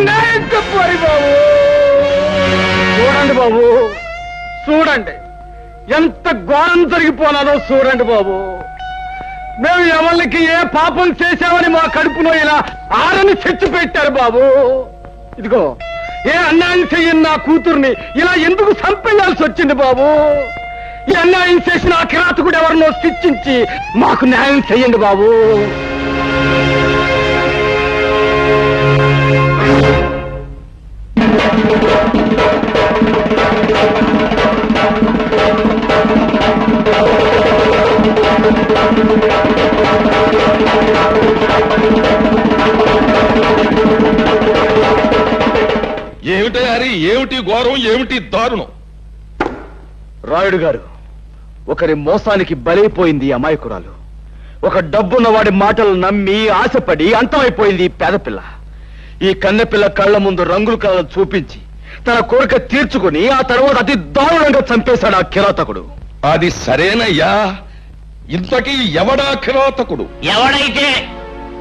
న్యాయం చెప్పాలి బాబు. చూడండి బాబు, చూడండి ఎంత ఘోరం జరిగిపోనాలో చూడండి బాబు. మేము ఎవరికి ఏ పాపం చేశామని మా కడుపులో ఇలా ఆరని చెట్టు పెట్టారు బాబు. ఇదిగో ఏ అన్యాయం చెయ్యని నా కూతుర్ని ఇలా ఎందుకు చంపేయాల్సి వచ్చింది బాబు? ఈ అన్యాయం చేసిన ఆ కిరాతకుడు ఎవరినో శిక్షించి మాకు న్యాయం చెయ్యండి బాబు. ఏమిటి హరి, ఏమిటి ఘోరం, ఏమిటి దారుణం? రాయుడు గారు, ఒకరి మోసానికి బలైపోయింది అమాయకురాలు. ఒక డబ్బున్న వాడి మాటలు నమ్మి ఆశపడి అంతమైపోయింది ఈ పేదపిల్ల. ఈ కన్నెపిల్ల కళ్ళ ముందు రంగుల కళలు చూపించి తన కోరిక తీర్చుకుని ఆ తర్వాత అతి దారుణంగా చంపేశాడు ఆ కిరాతకుడు. అది సరేనయ్యా, ఇంతకీ ఎవడా కిరాతకుడు? ఎవడైతే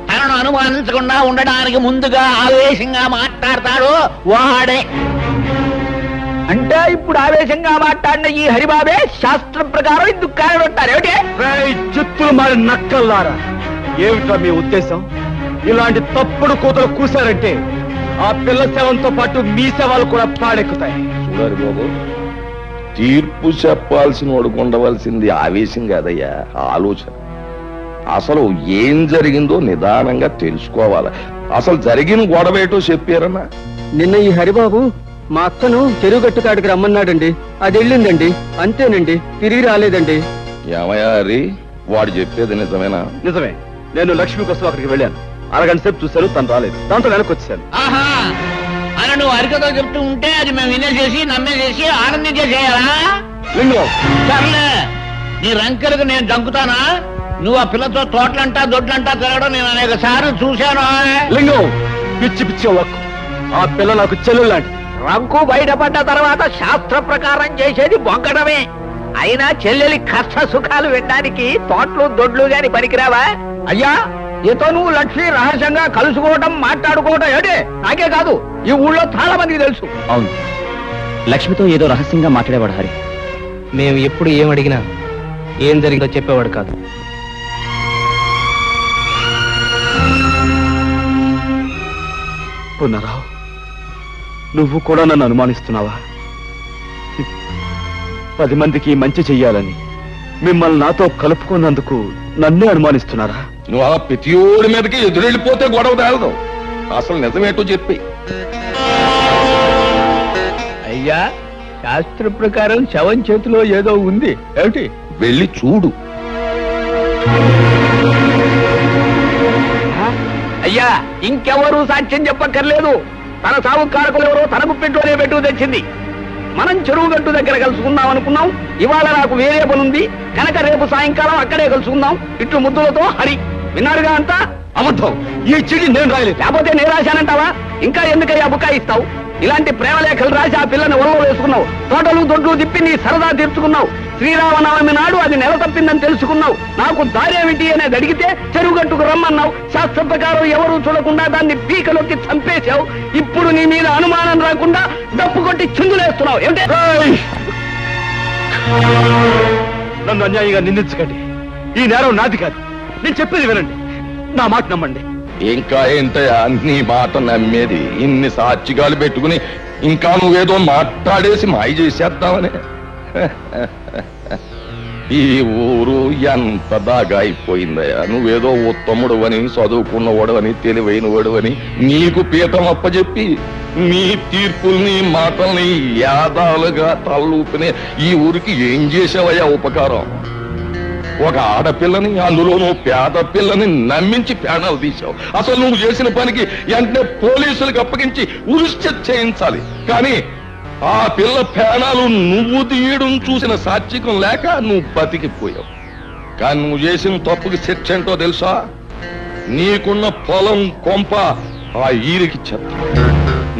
తనను అనుమానించకుండా ఉండడానికి ముందుగా ఆవేశంగా మాట్లాడతాడో వాడే. అంటే ఇప్పుడు ఆవేశంగా మాట్లాడిన ఈ హరిబాబే శాస్త్రం ప్రకారం ఇందుకు కారణమంటారు ఏమిటి? చిత్తులు మారి నక్కల్లారా, ఏమిటా మీ ఉద్దేశం? ఇలాంటి తప్పుడు కూతురు కూశారంటే ఆ పిల్ల శవంతో పాటు మీ శవాలు కూడా పాడెక్కుతాయి. చూడాలి బాబు, తీర్పు చెప్పాల్సిన వాడుకు ఉండవలసింది ఆవేశం కాదయ్యా, ఆలోచన. అసలు ఏం జరిగిందో నిదానంగా తెలుసుకోవాలి. అసలు జరిగిన గొడవ ఏటో చెప్పారన్నా? నిన్న ఈ హరిబాబు మా అక్కను చెరువు గట్టు కాడికి రమ్మన్నాడండి. అది వెళ్ళిందండి, అంతేనండి, తిరిగి రాలేదండి. ఏమయ్యా హరి, వాడు చెప్పేది నిజమేనా? నిజమే. నేను లక్ష్మి కోసం అక్కడికి వెళ్ళాను. అరగంట సేపు చూశాను, తను రాలేదు. దాంతో వెనక్కి వచ్చాను. ఆహా, అని నువ్వు అరికతో చెప్తూ ఉంటే అది మేము వినేసేసి నమ్మేసేసి ఆనందించేసేయాలా? లింగం, సర్లే, నీ రంకెలకు నేను దంకుతానా? నువ్వు ఆ పిల్లతో తోటలంటా దొడ్లంటా తిరగడం నేను అనేక సార్లు చూశాను. లింగం, పిచ్చి పిచ్చి వక్కు. ఆ పిల్ల నాకు చెల్లెలు లాంటి. రంకు బయటపడ్డ తర్వాత శాస్త్ర ప్రకారం చేసేది బొంకడమే. అయినా చెల్లెలి కష్ట సుఖాలు వినడానికి తోటలు దొడ్లు గాని పనికిరావా? అయ్యా, నీతో నువ్వు లక్ష్మి రహస్యంగా కలుసుకోవడం మాట్లాడుకోవడం ఏడే నాకే కాదు, ఈ ఊళ్ళో చాలా మందికి తెలుసు. అవును, లక్ష్మితో ఏదో రహస్యంగా మాట్లాడేవాడు హరి. మేము ఎప్పుడు ఏం అడిగినా ఏం జరిగిందో చెప్పేవాడు కాదు. పునరావు, నువ్వు కూడా నన్ను అనుమానిస్తున్నావా? 10 మందికి మంచి చెయ్యాలని మిమ్మల్ని నాతో కలుపుకున్నందుకు నన్నే అనుమానిస్తున్నారా? నువ్వు ఆ ప్రతియోడి మీదకి ఎదురెళ్ళిపోతే గొడవ తేలదు. అసలు నిజమేటో చెప్పి. అయ్యా, శాస్త్ర ప్రకారం శవం చేతిలో ఏదో ఉంది ఏమిటి? వెళ్ళి చూడు. అయ్యా, ఇంకెవరూ సాక్ష్యం చెప్పక్కర్లేదు. తన సాగు కారకులు ఎవరో తన గుప్పింట్లోనే పెట్టు తెచ్చింది. మనం చెరువు గట్టు దగ్గర కలుసుకుందాం అనుకున్నాం. ఇవాళ నాకు వేరే పనుంది కనుక రేపు సాయంకాలం అక్కడే కలుసుకుందాం. ఇట్లు ముద్దులతో హరి. విన్నారుగా అంతా? అబద్ధం. ఈ చిడి నేను రాయలేదు. లేకపోతే నేను రాశానంటావా? ఇంకా ఎందుకయ్యా బుకాయిస్తావు? ఇలాంటి ప్రేమలేఖలు రాసి ఆ పిల్లని ఒళ్ళో వేసుకున్నావు. తోటలు దొడ్లు తిప్పి నీ సరదా తీర్చుకున్నావు. శ్రీరామనవమి నాడు అది నెల తప్పిందని తెలుసుకున్నావు. నాకు దారేమిటి అనేది అడిగితే చెరువుగట్టుకు రమ్మన్నావు. శాస్త్ర ప్రకారం ఎవరూ చూడకుండా దాన్ని పీకలోకి చంపేశావు. ఇప్పుడు నీ మీద అనుమానం రాకుండా డప్పు కొట్టి చిందులేస్తున్నావు ఏమిటి? నన్ను అన్యాయంగా నిందించకండి. ఈ నేరం నాది కాదు. నేను చెప్పేది వినండి, నా మాట నమ్మండి. ఇంకా ఏంటయ్యా నీ మాట నమ్మేది? ఇన్ని సాక్షిగాలు పెట్టుకుని ఇంకా నువ్వేదో మాట్లాడేసి మాయ చేసేద్దామని. ఈ ఊరు ఎంత దాగా అయిపోయిందయ్యా. నువ్వేదో ఉత్తముడు అని, చదువుకున్నవాడు అని, తెలివైనవాడు అని నీకు పీఠం అప్పచెప్పి నీ తీర్పుల్ని మాటల్ని యాదాలుగా తలూపినే ఈ ఊరికి ఏం చేసావయ్యా ఉపకారం? ఒక ఆడపిల్లని, అందులోనూ పేద పిల్లని నమ్మించి ప్రాణాలు తీశావు. అసలు నువ్వు చేసిన పనికి వెంటనే పోలీసులకు అప్పగించి ఉరిష్ట చేయించాలి. కానీ ఆ పిల్ల ప్రాణాలు నువ్వు తీయడం చూసిన సాత్వికం లేక నువ్వు బతికిపోయావు. కానీ నువ్వు చేసిన తప్పుకి శిక్ష ఏంటో తెలుసా? నీకున్న పొలం కొంప ఆ ఈరికి చెత్త.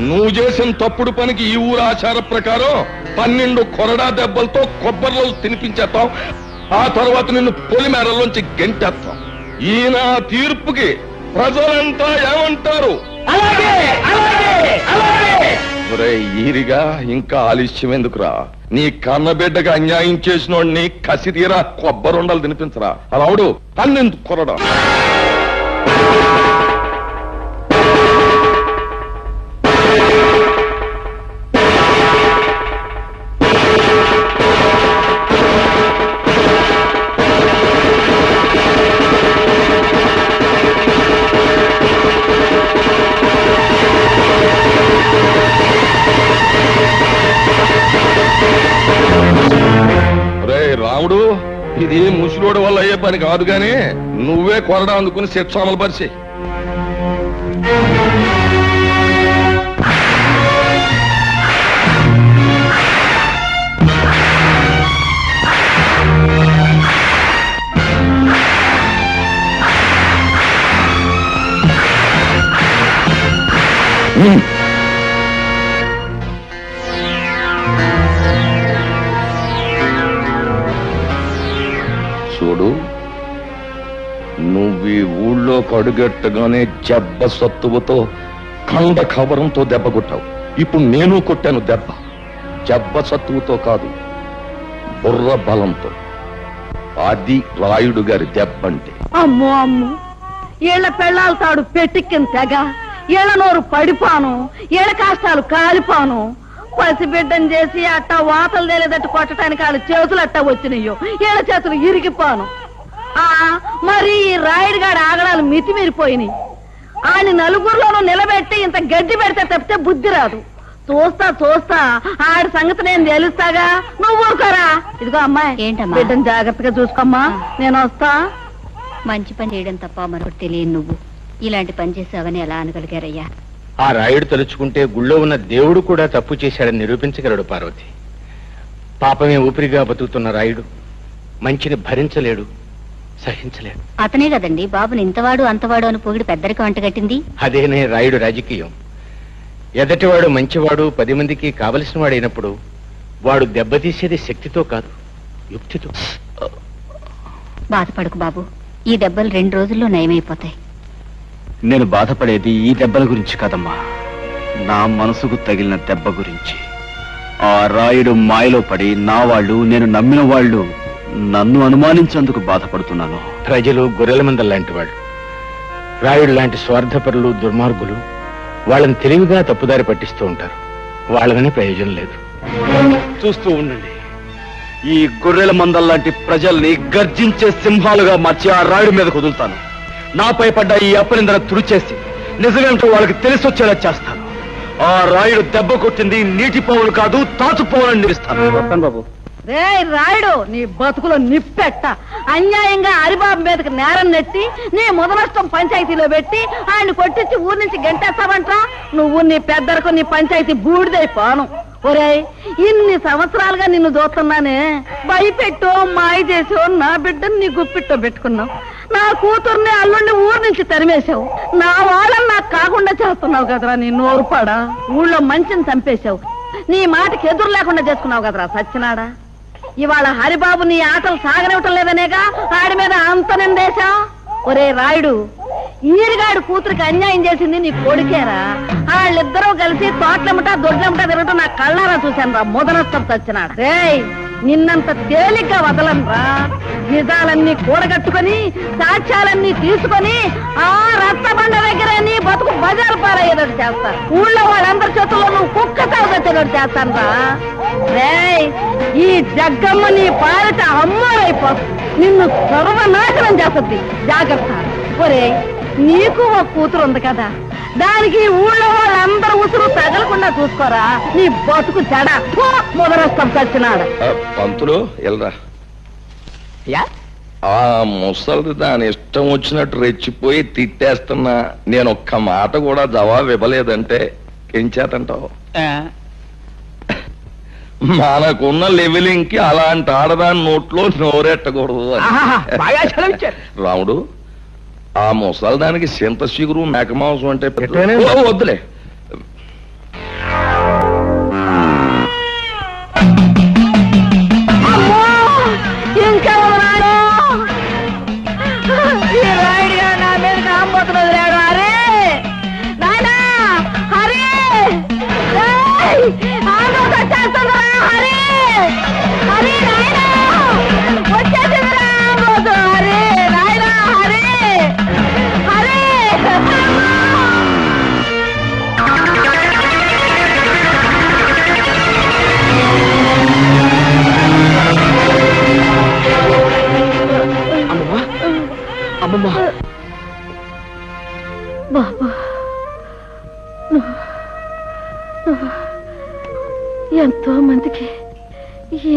నువ్వు చేసిన తప్పుడు పనికి ఈ ఊరు ఆచార ప్రకారం 12 కొరడా దెబ్బలతో కొబ్బరిలో తినిపించేస్తాం. ఆ తర్వాత నిన్ను పొలిమేరలోంచి గెంటేస్తాం. ఈయన తీర్పుకి ప్రజలంతా ఏమంటారు? అలాగే అలాగే ఈరిగా ఇంకా ఆలస్యం ఎందుకురా? నీ కన్నబిడ్డగా అన్యాయం చేసినోడిని కసి తీరా కొబ్బరుండలు తినిపించరా. రావుడు పన్నెందుకు కొరడా? రాముడు, ఇది ముసలోడు వల్ల అయ్యే పని కాదు గాని నువ్వే కొరడా అందుకుని శిక్ష అమలు పరిచి. చూడు, నువ్వు ఈ ఊళ్ళో కడుగెట్టగానే జబ్బ సత్తువతో కండ కవరంతో దెబ్బ కొట్టావు. ఇప్పుడు నేను కొట్టాను దెబ్బ. జబ్బ సత్తువతో కాదు, బుర్ర బలంతో. అది రాయుడు గారి దెబ్బ అంటే. అమ్మో అమ్మో, ఏళ్ల పెళ్ళాలు తాడు పెట్టిక్కిన తెగ, ఏళ్ల నోరు పడిపాను, ఏళ్ల కాష్టాలు కాలిపాను. పసిబిడ్డను చేసి అట్ట వాతలు తేలేదట్టు కొట్టడానికి వాళ్ళ చేతులు అట్ట వచ్చినాయో, ఏళ్ళ చేతులు ఇరిగిపోను. మరి ఈ రాయుడు గాడి ఆగడాలు మితిమీరిపోయినాయి. ఆయన నలుగురిలోనూ నిలబెట్టి ఇంత గడ్డి పెడితే తప్పితే బుద్ధి రాదు. చూస్తా చూస్తా ఆడి సంగతి నేను తెలుస్తాగా, నువ్వు ఊరుకోరా. ఇదిగో అమ్మాయి, ఏంటమ్మా, బిడ్డను జాగ్రత్తగా చూసుకోమ్మా, నేను వస్తా. మంచి పని చేయడం తప్ప మరొకటి తెలియదు. నువ్వు ఇలాంటి పని చేసావని ఎలా అనగలిగారయ్యా? ఆ రాయుడు తలుచుకుంటే గుళ్ళో ఉన్న దేవుడు కూడా తప్పు చేశాడని నిరూపించగలడు పార్వతి. పాపమే ఊపిరిగా బతుకుతున్న రాయుడు మంచిని భరించలేడు, సహించలేడు. అతనే కదండి బాబుని ఇంతవాడు అంతవాడు అని పొగిడి పెద్దరికి వంటగట్టింది. అదేనే రాయుడు రాజకీయం. ఎదటివాడు మంచివాడు 10 మందికి కావలసిన వాడైనప్పుడు వాడు దెబ్బతీసేది శక్తితో కాదు, యుక్తితో. బాధపడకు బాబు, ఈ దెబ్బలు 2 రోజుల్లో నయమైపోతాయి. నేను బాధపడేది ఈ దెబ్బల గురించి కాదమ్మా, నా మనసుకు తగిలిన దెబ్బ గురించి. ఆ రాయుడు మాయలో పడి నా వాళ్ళు, నేను నమ్మిన వాళ్ళు నన్ను అనుమానించేందుకు బాధపడుతున్నాను. ప్రజలు గొర్రెల మందల లాంటి వాళ్ళు. రాయుడు లాంటి స్వార్థపరులు, దుర్మార్గులు వాళ్ళని తెలివిగా తప్పుదారి పట్టిస్తూ ఉంటారు. వాళ్ళని ప్రయోజనం లేదు. చూస్తూ ఉండండి, ఈ గొర్రెల మందల్లాంటి ప్రజల్ని గర్జించే సింహాలుగా మార్చి ఆ రాయుడు మీద కుదులుతాను. నాపై పడ్డ ఈ అపనిందన తుడిచేసి నిజమేంటో వాళ్ళకి తెలిసొచ్చేలా చేస్తాను. ఆ రాయుడు దెబ్బ కొట్టింది నీటి పోవులు కాదు, తాచు పోవులని నిలుస్తాను. బాబు, రే రాయుడు, నీ బతుకులో నిప్పెట్ట. అన్యాయంగా హరిబాబు మీదకి నేరం నెట్టి నీ ముదనష్టం పంచాయతీలో పెట్టి ఆయన కొట్టించి ఊరి నుంచి గంటేస్తావంట్రా. నువ్వు నీ పెద్దరకు నీ పంచాయతీ బూడిదైపోను. ఒరేయ్, ఇన్ని సంవత్సరాలుగా నిన్ను చూస్తున్నానే, భయపెట్టో మాయ చేసో నా బిడ్డను నీ గుప్పిట్టో పెట్టుకున్నావు. నా కూతుర్ని అల్లుడిని ఊరి నుంచి తరిమేశావు. నా వాళ్ళని నాకు కాకుండా చేస్తున్నావు కదరా నీ నోరుపాడా. ఊళ్ళో మంచిని చంపేశావు. నీ మాటకి ఎదురు లేకుండా చేసుకున్నావు కదరా సచ్చినాడా. ఇవాళ హరిబాబు నీ ఆటలు సాగనివ్వటం లేదనేగా ఆడి మీద అంత నిందేశా. ఒరే రాయుడు, ఈరిగాడు కూతురికి అన్యాయం చేసింది నీ కొడుకేరా. వాళ్ళిద్దరూ కలిసి తోటలెమ్మటా దొడ్లెమ్మటా తిరగటం నా కళ్ళారా చూశాను రా ముదనష్టం చచ్చినాడు. రేయ్, నిన్నంత తేలిగ్గా వదలనురా. నిజాలన్నీ కూడగట్టుకుని సాక్ష్యాలన్నీ తీసుకొని ఆ రచ్చబండ దగ్గర నీ బతుకు బజారు పారయ్యేటట్టు చేస్తాను. ఊళ్ళో వాళ్ళందరి చేతుల్లో నువ్వు కుక్క తాగొచ్చేటట్టు చేస్తాను రా. రేయ్, ఈ జగ్గమ్మ నీ పాలిట అమ్మారైపోతుంది. నిన్ను సర్వనాశనం చేస్తుంది. జాగ్రత్త. ఒరే, నీకు ఒక కూతురు ఉంది కదా, దానికి ఊళ్ళో వాళ్ళందరూ ఉసురు తగలకుండా చూసుకోరా. నీ బతుకు చెడ మొదలొస్తాం చచ్చినాడు. పంతులు ఎల్రా. ఆ ముసలి దాని ఇష్టం వచ్చినట్టు రెచ్చిపోయి తిట్టేస్తున్నా. నేను ఒక్క మాట కూడా జవాబు ఇవ్వలేదంటే ఏం చేతంటావు? మనకున్న లెవెలింగ్ కి అలాంటి ఆడదాని నోట్లో నోరెట్టకూడదు అని. రాముడు, ఆ ముసలి దానికి చింత చిగురు మేకమాంసం అంటే వద్దులే. ఎంతో మందికి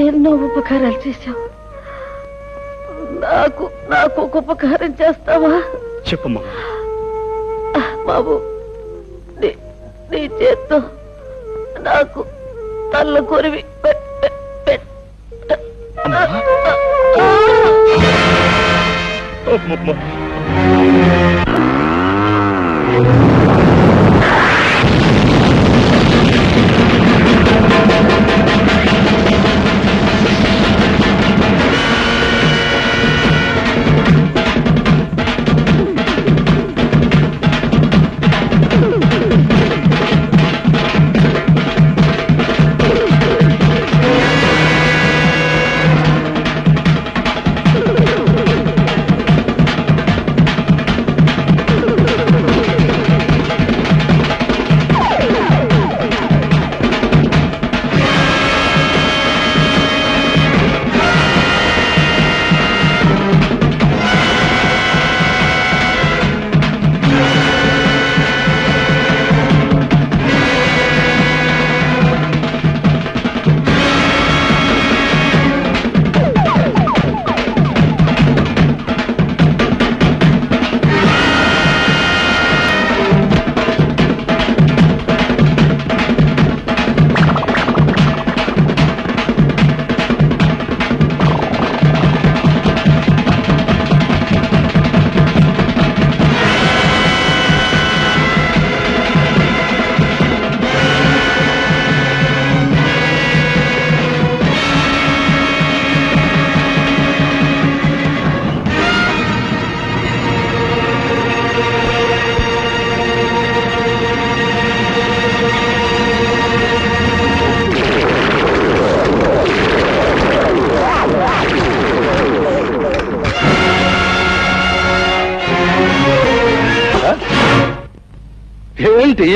ఎన్నో ఉపకారాలు చేశావు. నాకు ఒక ఉపకారం చేస్తావా? చెప్పమ్మా. బాబు, నీ చేత్తో నాకు తల్ల కొరివి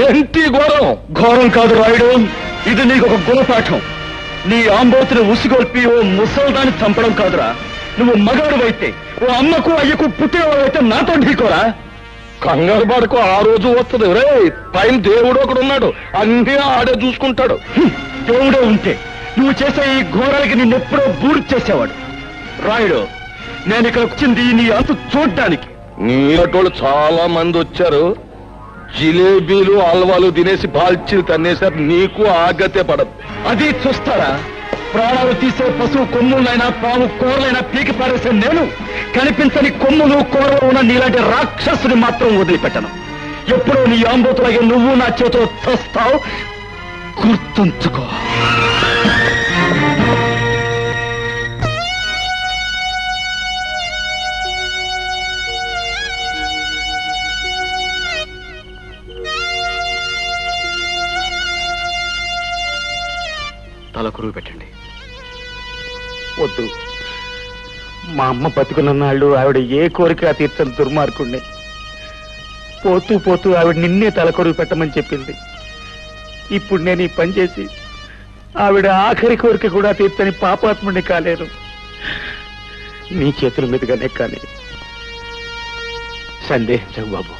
ఏంటి ఘోరం? ఘోరం కాదు రాయుడు, ఇది నీకు ఒక గుణపాఠం. నీ ఆంబోతుని ఉసిగొల్పి ఓ ముసల్దాన్ని చంపడం కాదురా. నువ్వు మగాడువైతే, ఓ అమ్మకు అయ్యకు పుట్టేవాడైతే నాతో ఢీకోరా. కంగారు పడుకో, ఆ రోజు వస్తుంది. రే పైన దేవుడు ఒకడున్నాడు, అన్నీ ఆడే చూసుకుంటాడు. దేవుడే ఉంటే నువ్వు చేసే ఈ ఘోరాలకి నిన్నెప్పుడో బూర్తి చేసేవాడు. రాయుడు, నేను ఇక్కడ వచ్చింది నీ అంతు చూడ్డానికి. నీరటోళ్ళు చాలా మంది వచ్చారు. జిలేబీలు హల్వాలు తినేసి బాల్చీలు తన్నేసారు. నీకు ఆగతే పడదు. అది చూస్తారా? ప్రాణాలు తీసే పశువు కొమ్ములైనా పాము కూరలైనా పీకి పారేసే నేను కనిపించని కొమ్ములు కూరలు ఉన్న నీలాంటి రాక్షసుని మాత్రం వదిలిపెట్టను. ఎప్పుడో నీ ఆంబోతులాగే నువ్వు నా చేతిలో చస్తావు, గుర్తుంచుకో. తల కురువు పెట్టండి. వద్దు, మా అమ్మ బతుకున్నన్నాళ్ళు ఆవిడ ఏ కోరిక తీర్చని దుర్మార్గుణ్ణి. పోతూ పోతూ ఆవిడ నిన్నే తలకొరువు పెట్టమని చెప్పింది. ఇప్పుడు నేను ఈ పని చేసి ఆవిడ ఆఖరి కోరిక కూడా తీర్చని పాపాత్ముడిని కాలేను. నీ చేతుల మీదుగానే కానీ సందేహించవు బాబు,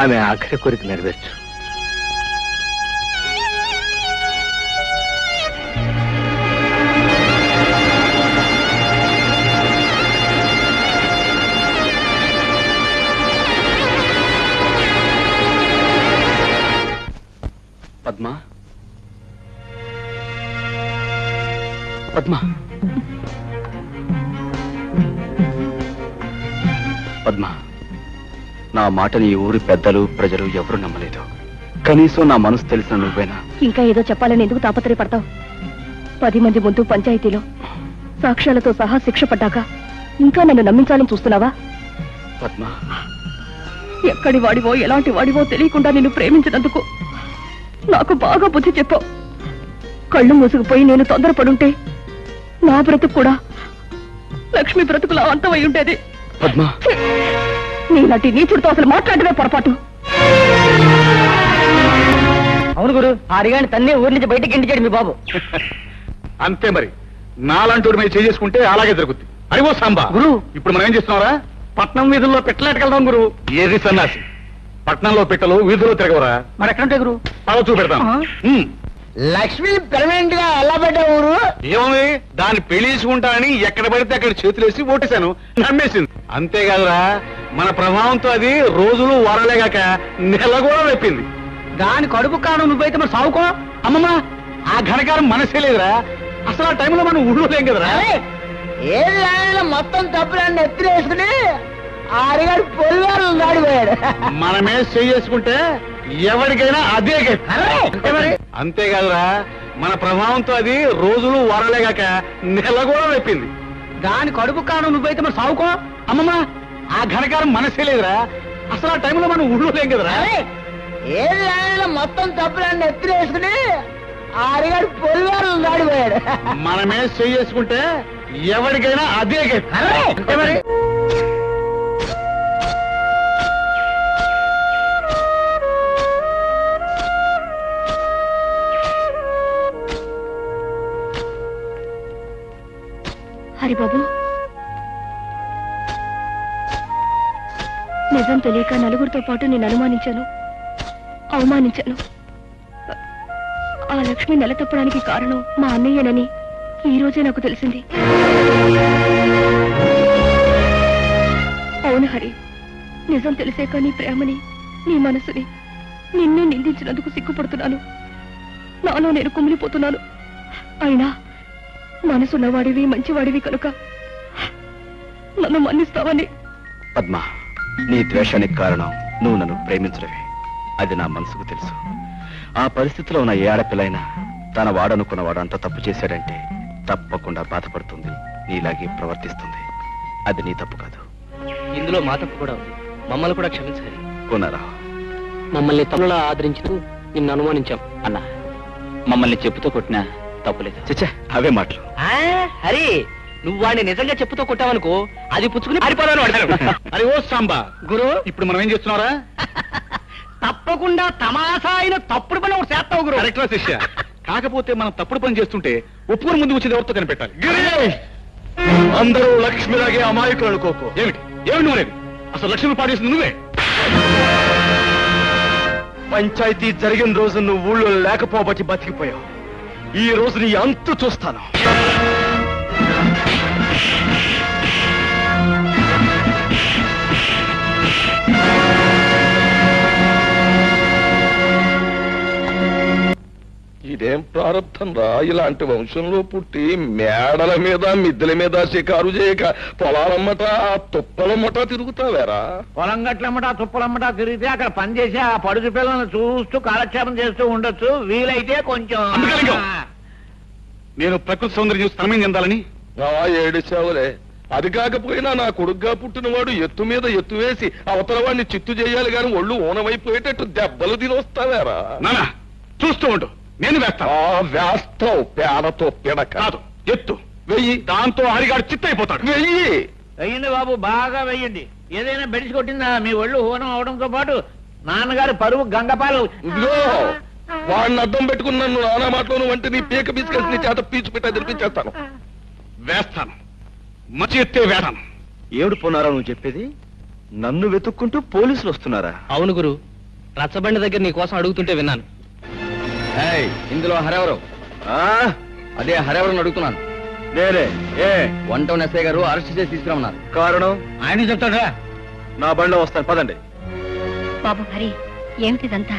ఆమె ఆఖరి కోరిక నెరవేర్చు. పద్మా, పద్మా, పద్మా, నా మాటని ఈ ఊరి పెద్దలు ప్రజలు ఎవరు నమ్మలేదు. కనీసం నా మనసు తెలిసిన నువ్వేనా? ఇంకా ఏదో చెప్పాలని ఎందుకు తాపత్రయపడతావు? 10 మంది ముందు పంచాయతీలో సాక్ష్యాలతో సహా శిక్ష పడ్డాక ఇంకా నన్ను నమ్మించాలని చూస్తున్నావా? పద్మా, ఎక్కడి వాడివో ఎలాంటి వాడివో తెలియకుండా నిన్ను ప్రేమించినందుకు నాకు బాగా బుద్ధి చెప్పావు. కళ్ళు మూసుకుపోయి నేను తొందరపడుంటే నా బ్రతుకు కూడా లక్ష్మి బ్రతుకులా అంతమై ఉండేది. పద్మా, నీలాంటి నీచుడితో అసలు మాట్లాడమే పొరపాటు. అవును గురు, ఆరిగాని తన్నే ఊరి నుంచి బయటకి ఇంటిచాడు మీ బాబు. అంతే మరి. నాలాంటి మీద చేసుకుంటే అలాగే జరుగుద్ది. అరివో సాంబా గురు, ఇప్పుడు మనం ఏం చేస్తున్నారా? పట్నం వీధుల్లో పెట్టలేటకెళ్దాం గురు. ఏది సన్నాసి, పట్నంలో పిట్టలు వీధిలో తిరగవరా. మరి ఎక్కడ గురు? అలా చూపెడతాను. లక్ష్మి పర్మనెంట్ గా ఎలా పెట్టా ఊరు? ఏముంది, దాన్ని పెళ్లించుకుంటా అని ఎక్కడ పడితే అక్కడ చేతులేసి ఓటేశాను, నమ్మేసింది. అంతేకాదురా, మన ప్రభావంతో అది రోజులు వారాలేగాక నెల కూడా వెప్పింది. దాని కడుపు కాను నువ్వైతే మరి సావుకో. అమ్మమ్మ, ఆ ఘనకారం మనసే లేదురా. అసలు ఆ టైంలో మనం ఊళ్ళో లేం కదరా. ఏది మొత్తం తప్పులన్నీ ఎత్తులేసుకుని ఆరిగాడు పొలివారు దాడిపోయాడు. మనమే చేసుకుంటే ఎవరికైనా అదే మరి. అంతేకాదురా, మన ప్రభావంతో అది రోజులు వారాలేగాక నెల కూడా వెప్పింది. దాని కడుపు కాను నువ్వైతే మరి సావుకో. అమ్మమ్మ, ఆ ఘనకారం మనసే లేదురా. అసలు ఆ టైంలో మనం ఊళ్ళో లేం కదరా. ఏది మొత్తం తప్పులన్నీ ఎత్తులేసుకుని ఆరిగాడు పొలివారు దాడిపోయాడు. మనమే చేసుకుంటే ఎవరికైనా అదే మరి. హరిబాబు, నిజం తెలియక నలుగురితో పాటు నేను అనుమానించాను, అవమానించాను. ఆ లక్ష్మి నెల తప్పడానికి కారణం మా అన్నయ్యనని ఈ రోజే నాకు తెలిసింది. అవును హరి, నిజం తెలిసాక నీ ప్రేమని, నీ మనసుని, నిన్నే నిందించినందుకు సిగ్గుపడుతున్నాను. నాలో నేను కుమిలిపోతున్నాను. అయినా మనసున్నవాడివి, మంచివాడివి కనుక నన్ను మన్నిస్తావని. పద్మ, నీ ద్వేషానికి కారణం నువ్వు నన్ను ప్రేమించడమే. అది నా మనసుకు తెలుసు. ఆ పరిస్థితిలో ఉన్న ఏ ఆడపిల్లైనా తన వాడనుకున్నవాడు అంత తప్పు చేశాడంటే తప్పకుండా బాధపడుతుంది, నీలాగే ప్రవర్తిస్తుంది. అది నీ తప్పు కాదు. ఇందులో మా తప్పు కూడా ఉంది. మమ్మల్ని కూడా క్షమించాలి. కొనరా, మమ్మల్ని తమ్ములా ఆదరించు నిన్ను అనుమానించాం అన్నా. మమ్మల్ని చెప్పుతో కొట్టినా తప్పులేదు. చచ్చా, అవే మాటలు. హరి, నువ్వు వాడిని నిజంగా చెప్పుతో కొట్టావనుకో, అది పుచ్చుకుని పారిపోదాను వాడు. అరే ఓ సాంబా గురు, ఇప్పుడు మనం ఏం చేస్తున్నారా? తప్పకుండా తమాషా అయిన తప్పుడు పని ఒకటి చేస్తావు గురు. కరెక్ట్రా శిష్య. కాకపోతే మనం తప్పుడు పని చేస్తుంటే ఒప్పుకొని ముందు వచ్చేది ఎవరితో కనిపెట్టాలి. అందరూ లక్ష్మిలాగే అమాయకులు అనుకోకు. ఏమిటి ఏమిటి నువ్వు అనేది? అసలు లక్ష్మి పాడేసింది నువ్వే. పంచాయతీ జరిగిన రోజు నువ్వు ఊళ్ళో లేకపోబట్టి బతికిపోయావు. ఈ రోజు నీ అంతు చూస్తాను. ఇదేం ప్రారంభం రా, ఇలాంటి వంశంలో పుట్టి మేడల మీద మిద్దెల మీద షికారు చేయక పొలాలమ్మట తుప్పలమ్మట తిరుగుతావేరా. పొలం గట్లమ్మట తుప్పలమ్మట తిరిగితే అక్కడ పని చేసి ఆ పడుచు పిల్లలను చూస్తూ కాలక్షేపం చేస్తూ ఉండొచ్చు. వీలైతే కొంచెం నేను ప్రకృతి సౌందర్యం చూసి తనమేం చెందాలని. ఏడిచావులే. అది కాకపోయినా నా కొడుగ్గా పుట్టినవాడు ఎత్తు మీద ఎత్తు వేసి అవతల వాడిని చిత్తు చేయాలి గాని ఒళ్ళు ఊనమైపోయేటట్టు దెబ్బలు తినొస్తావేరా. నానా చూస్తూ ఉండు, నేను వేస్తాను. వేస్తావు పేడతో పిడక. కాదు, ఎత్తు వెయ్యి, దాంతో హరిగాడు చిత్తైపోతాడు. వెయ్యి వెయ్యండి బాబు, బాగా వెయ్యండి. ఏదైనా బెడిసి కొట్టిందా మీ ఒళ్ళు హోనం అవడంతో పాటు నాన్నగారు పరువు గంగపాలు. ఇదిగో వాడిని అడ్డం పెట్టుకుని నన్ను నానా మాటలోను వంటి నీ పీక బిస్కెట్ నీ చేత పీచు పెట్టా తినిపించేస్తాను. వేస్తాను, మంచి ఎత్తే వేస్తాను. ఏడు పోనారా నువ్వు చెప్పేది? నన్ను వెతుక్కుంటూ పోలీసులు వస్తున్నారా? అవును గురు, రచ్చబండి దగ్గర నీ కోసం అడుగుతుంటే విన్నాను. ఇందులో హరెవరు? అదే హరెవరని అడుగుతున్నాను. నేనే. ఏ 1 ఎస్ఐ గారు అరెస్ట్ చేసి తీసుకురమ్మన్నారు. కారణం ఆయన చెప్తాడా? నా బండిలో వస్తాను, పదండి. బాబు హరి, ఏమిటిదంతా?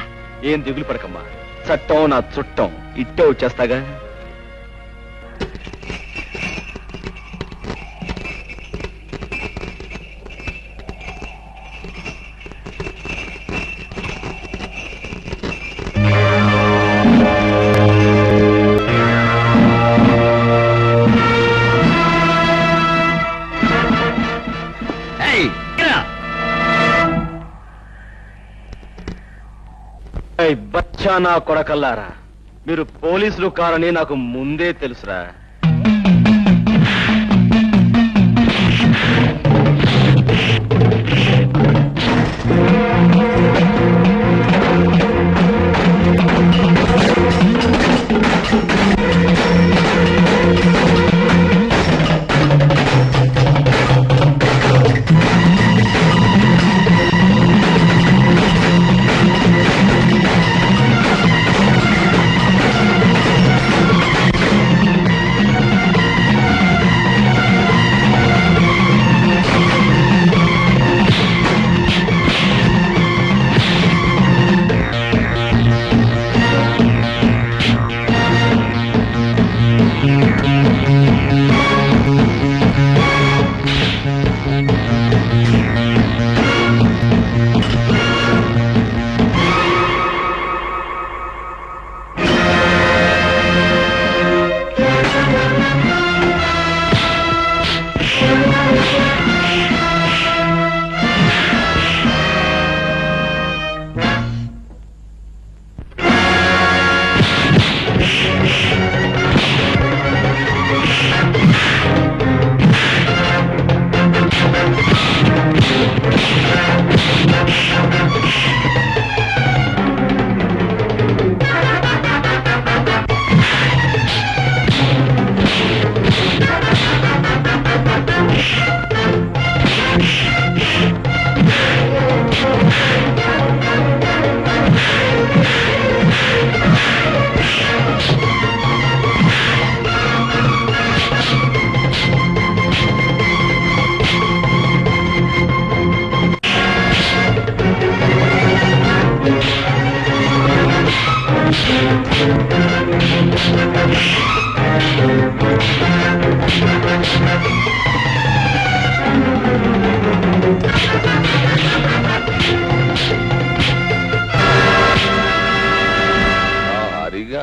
ఏం దిగులు పడకమ్మా, చట్టం నా చుట్టం, ఇట్టే వచ్చేస్తాగా. బచ్చా నా కొడకల్లారా, మీరు పోలీసులు కారని నాకు ముందే తెలుసురా.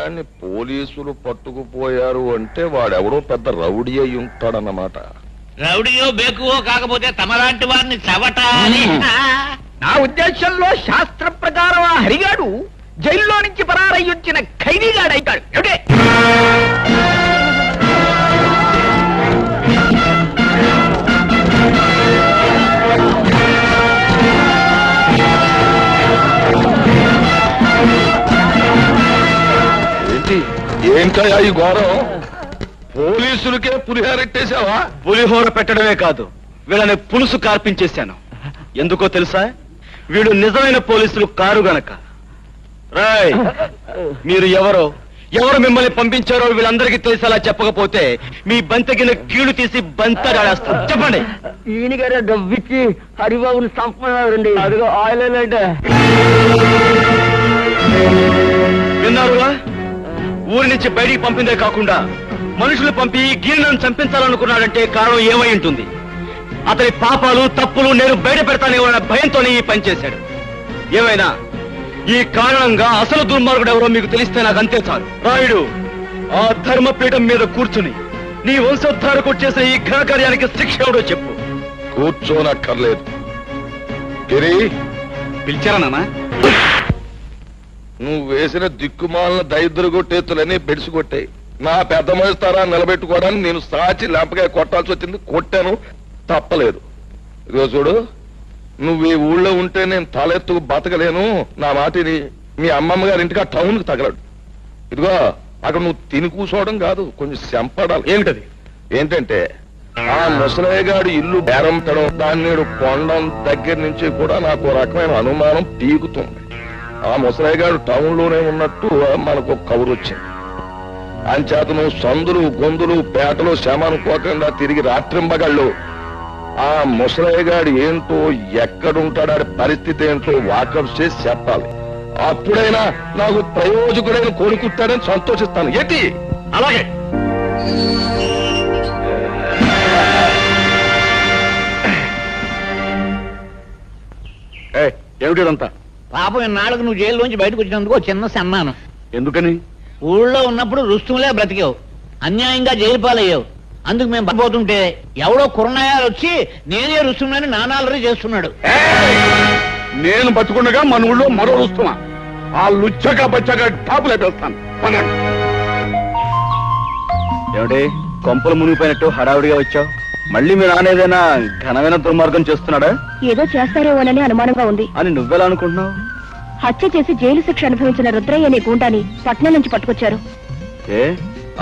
పిల్లగాడిని పోలీసులు పట్టుకుపోయారు అంటే వాడెవడో పెద్ద రౌడీ అయి ఉంటాడన్నమాట. రౌడీయో బేకువో కాకపోతే తమలాంటి వారిని చవటాలి. నా ఉద్దేశంలో శాస్త్ర ప్రకారం ఆ హరిగాడు జైల్లో నుంచి పరారయ్యొచ్చిన ఖైదీగాడైతాడు. ఏమిటే? ఏంటి ఏంటయ్యా ఈ ఘోరం? పోలీసులకే పులిహారెట్టేశావా? పులిహోర పెట్టడమే కాదు, వీళ్ళని పులుసు కార్పించేశాను. ఎందుకో తెలుసా? వీళ్ళు నిజమైన పోలీసులు కారు గనక. రాయ్, మీరు ఎవరు మిమ్మల్ని పంపించారో వీళ్ళందరికీ తెలిసేలా చెప్పకపోతే మీ బంతగిన కీళ్లు తీసి బంతగాడేస్తాను. చెప్పండి. ఈయన గారు డబ్బిచ్చి హరిబాబుని చంపన్నారండి. అదిగో ఆయిల్ అంటే విన్నారుగా? ఊరి నుంచి బయటికి పంపిందే కాకుండా మనుషులు పంపి గీర్ణను చంపించాలనుకున్నాడంటే కారణం ఏమై ఉంటుంది? అతని పాపాలు తప్పులు నేను బయట పెడతానేమన్న భయంతోనే ఈ పని చేశాడు. ఏమైనా ఈ కారణంగా అసలు దుర్మార్గుడు ఎవరో మీకు తెలిస్తే నాకు అంతే చాలు. రాయుడు, ఆ ధర్మపీఠం మీద కూర్చుని నీ వంశోద్ధారకు చేసిన ఈ ఘనకార్యానికి శిక్ష ఎవడో చెప్పు. కూర్చోనక్కర్లేదు. గిరి, పిలిచారా నాన్న? నువ్వు వేసిన దిక్కుమాలిన దైద్ర కొట్టేతులని బెడిసికొట్టాయి. నా పెద్ద మనిస్తారా నిలబెట్టుకోవడానికి నేను సాచి లేపగా కొట్టాల్సి వచ్చింది. కొట్టాను, తప్పలేదు. ఇదిగో చూడు, నువ్వు ఈ ఊళ్ళో ఉంటే నేను తలెత్తుకు బతకలేను. నా మాటిని మీ అమ్మమ్మ గారి ఇంటికి ఆ టౌన్కి తగలడు. ఇదిగో అక్కడ నువ్వు తిని కూర్చోవడం కాదు, కొంచెం చెంపడాలి. ఏమిటది? ఏంటంటే ఆ ముసలయ్యగాడు ఇల్లు బేరంతడం, దాన్ని కొండం దగ్గర నుంచి కూడా నాకు రకమైన అనుమానం పీకుతుంది. ఆ ముసలయ్యగాడు టౌన్ లోనే ఉన్నట్టు మనకు కబురు వచ్చింది. అంచేత నువ్వు సందులు గొంతులు పేటలు శమనుకోకుండా తిరిగి రాత్రింబగళ్ళు ఆ ముసలయ్యగాడు ఏంటో ఎక్కడుంటాడు పరిస్థితి ఏంటో వాకప్ చేసి చెప్పాలి. అప్పుడైనా నాకు ప్రయోజకుడైన కోరుకుంటాడని సంతోషిస్తాను. ఏంటి? అలాగే. ఏమిటిదంతా? పాపం ఇన్నాళ్ళకు నువ్వు జైల్లోంచి బయటకు వచ్చినందుకు చిన్న సన్మానం. ఎందుకని? ఊళ్ళో ఉన్నప్పుడు రుస్తుములే బ్రతికావు, అన్యాయంగా జైలు పాలయ్యావు. అందుకు మేము పడిపోతుంటే ఎవడో కుర్రనాయాలు వచ్చి నేనే రుస్తుమని నానాలరీ చేస్తున్నాడు. నేను బతుకుండగా మన ఊళ్ళో మరో రుస్తుమా? ఆ లుచ్చగా బచ్చగా టాపులే పెడతాను. ఏమిటి కొంపలు మునిగిపోయినట్టు హడావుడిగా వచ్చావు? మళ్ళీ మీ నాన్న ఏదైనా ఘనమైన దుర్మార్గం చేస్తున్నాడా? ఏదో చేస్తారేమోనని అనుమానంగా ఉంది అని నువ్వెలా అనుకుంటున్నావు? హత్య చేసి జైలు శిక్ష అనుభవించిన రుద్రయ్య అనే గూండాని పట్నం నుంచి పట్టుకొచ్చారు. ఏ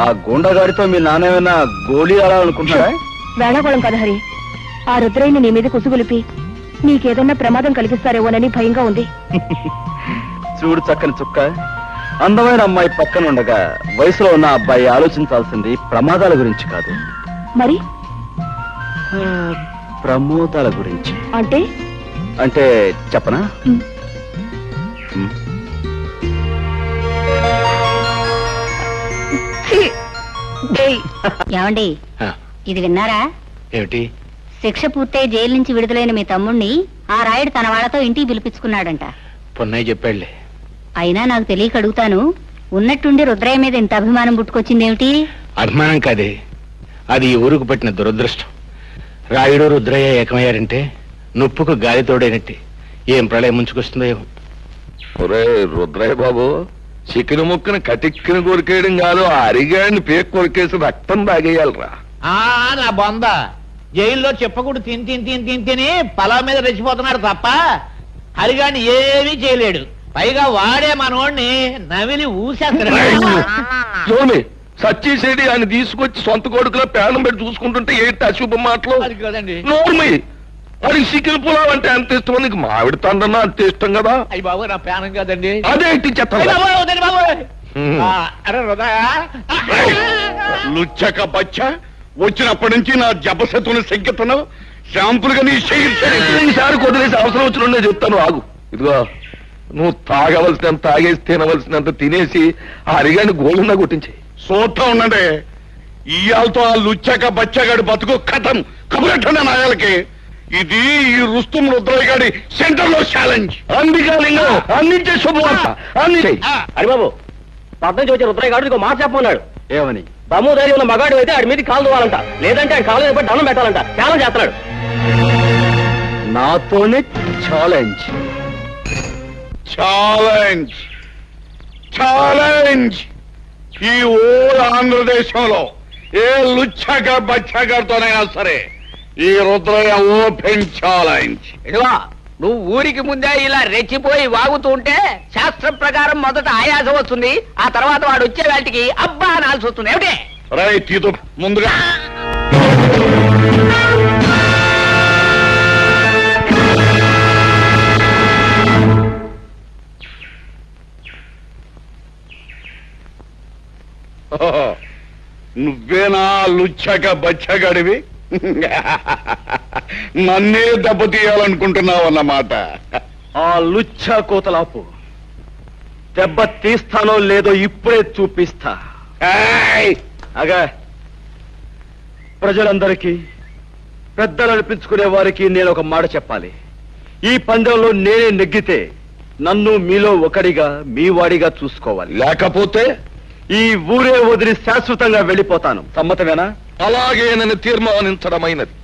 ఆ గూండాగాడితో మీ నాన్న ఏమైనా గోళీ ఆడాలనుకుంటున్నాడా? వేళాకోళం కదా హరి. ఆ రుద్రయ్యని నీ మీద కుసుగులిపి నీకేదన్నా ప్రమాదం కలిగిస్తారేమోనని భయంగా ఉంది. చూడు చక్కని చుక్క, అందమైన అమ్మాయి పక్కన ఉండగా వయసులో ఉన్న అబ్బాయి ఆలోచించాల్సింది ప్రమాదాల గురించి కాదు, మరి ప్రమోదాల గురించి. అంటే చెప్పనా? ఏమండి, ఇది విన్నారా? ఏమిటి? శిక్ష పూర్తయి జైలు నుంచి విడుదలైన మీ తమ్ముణ్ణి ఆ రాయుడు తన వాళ్ళతో ఇంటికి పిలిపించుకున్నాడంట. పొన్నయ్య చెప్పాడులే. అయినా నాకు తెలియక అడుగుతాను, ఉన్నట్టుండి రుద్రయ్య మీద ఇంత అభిమానం పుట్టుకొచ్చిందేమిటి? అభిమానం కాదే, అది ఈ ఊరుకు పట్టిన దురదృష్టం. రాయుడు రుద్రయ్య ఏకమయ్యారంటే నొప్పుకు గాలి తోడైనట్టే. ఏం ప్రళయం ముంచుకొస్తుందో ఏమో. ఒరే రుద్రయ్య బాబు, చికెన్ ముక్కను కటిక్కిన కొరికేయడం కాదు, ఆ అరిగాడిని పేక్ కొరికేసి రక్తం తాగేయాలరా. నా బొంద జైల్లో చెప్పకూడదు తిని పొలం మీద రెచ్చిపోతున్నాడు తప్ప హరిగాని ఏమీ చేయలేడు. పైగా వాడే మనోడిని నవిలి ఊసేస్తాడు. సచ్చిసేడి ఆయన తీసుకొచ్చి సొంత కొడుకులో పేడం పెట్టి చూసుకుంటుంటే ఏంటి అశుభ మాటలు? అది కదండి. నోర్మి, అది చికెన్ పులావ్ అంటే అంత ఇష్టం, నీకు మామిడి తండ్రన్నా అంత ఇష్టం కదా. అయ్యి బాబు నా పేనం కదండి. అదేంటి చెత్త అరే హృదయ లుచ్చక బచ్చ, వచ్చినప్పటి నుంచి నా జపశతుని సంకెత్తను శాంపుల్ గా నీ ఈసారి వదిలేసి అవసరం వచ్చిన చెప్తాను, ఆగు. ఇదిగో నువ్వు తాగవలసినంత తాగేసి తినవలసినంత తినేసి ఆ అరిగాని గోలున్నా కొట్టించే. చూస్తా ఉండండి, ఇయాలతో ఆ లుచ్చక బచ్చగాడి బతుకు కథం కబురెట్టండి నాయాలకి. ఇది ఈ రుస్తుం రుద్రయ్య గారి సెంటర్ లో ఛాలెంజ్. అందించే శుభవార్త. హరిబాబు పద్మ వచ్చి రుద్రయ్య గారు ఇంకో మాట చెప్పమన్నాడు. ఏమని? దమ్ము ధైర్యం ఉన్న మగాడు అయితే ఆడి మీద కాలు దువ్వాలంట, లేదంటే ఆడి కాలు మీద దండం పెట్టాలంట. ఛాలెంజ్ చేస్తున్నాడు. నాతోనే ఛాలెంజ్. Challenge challenge. ఈ ఓల్ ఆంధ్రదేశంలో ఏ లుచ్చగా బచ్చగారితోనైనా సరే ఈ రుద్రయ్య ఓపెన్ ఛాలెంజ్. ఇదిగో నువ్వు ఊరికి ముందే ఇలా రెచ్చిపోయి వాగుతూ ఉంటే శాస్త్రం ప్రకారం మొదట ఆయాసం వస్తుంది, ఆ తర్వాత వాడు వచ్చే వాటికి అబ్బా అనాల్సి వస్తుంది. ఏమిటి? రైట్, ఇది ముందుగా నువ్వేనా లుచ్చక బచ్చగడివి? నన్నే దెబ్బతీయాలనుకుంటున్నావు అన్నమాట. ఆ లుచ్చా కోతలాపు. దెబ్బ తీస్తానో లేదో ఇప్పుడే చూపిస్తా. అగా ప్రజలందరికీ, పెద్దలు అనిపించుకునే వారికి నేను ఒక మాట చెప్పాలి. ఈ పందెంలో నేనే నెగ్గితే నన్ను మీలో ఒకడిగా, మీ వాడిగా చూసుకోవాలి. లేకపోతే ఈ ఊరే వదిలి శాశ్వతంగా వెళ్ళిపోతాను. సమ్మతమేనా? అలాగే నన్ను తీర్మానించడమైనది.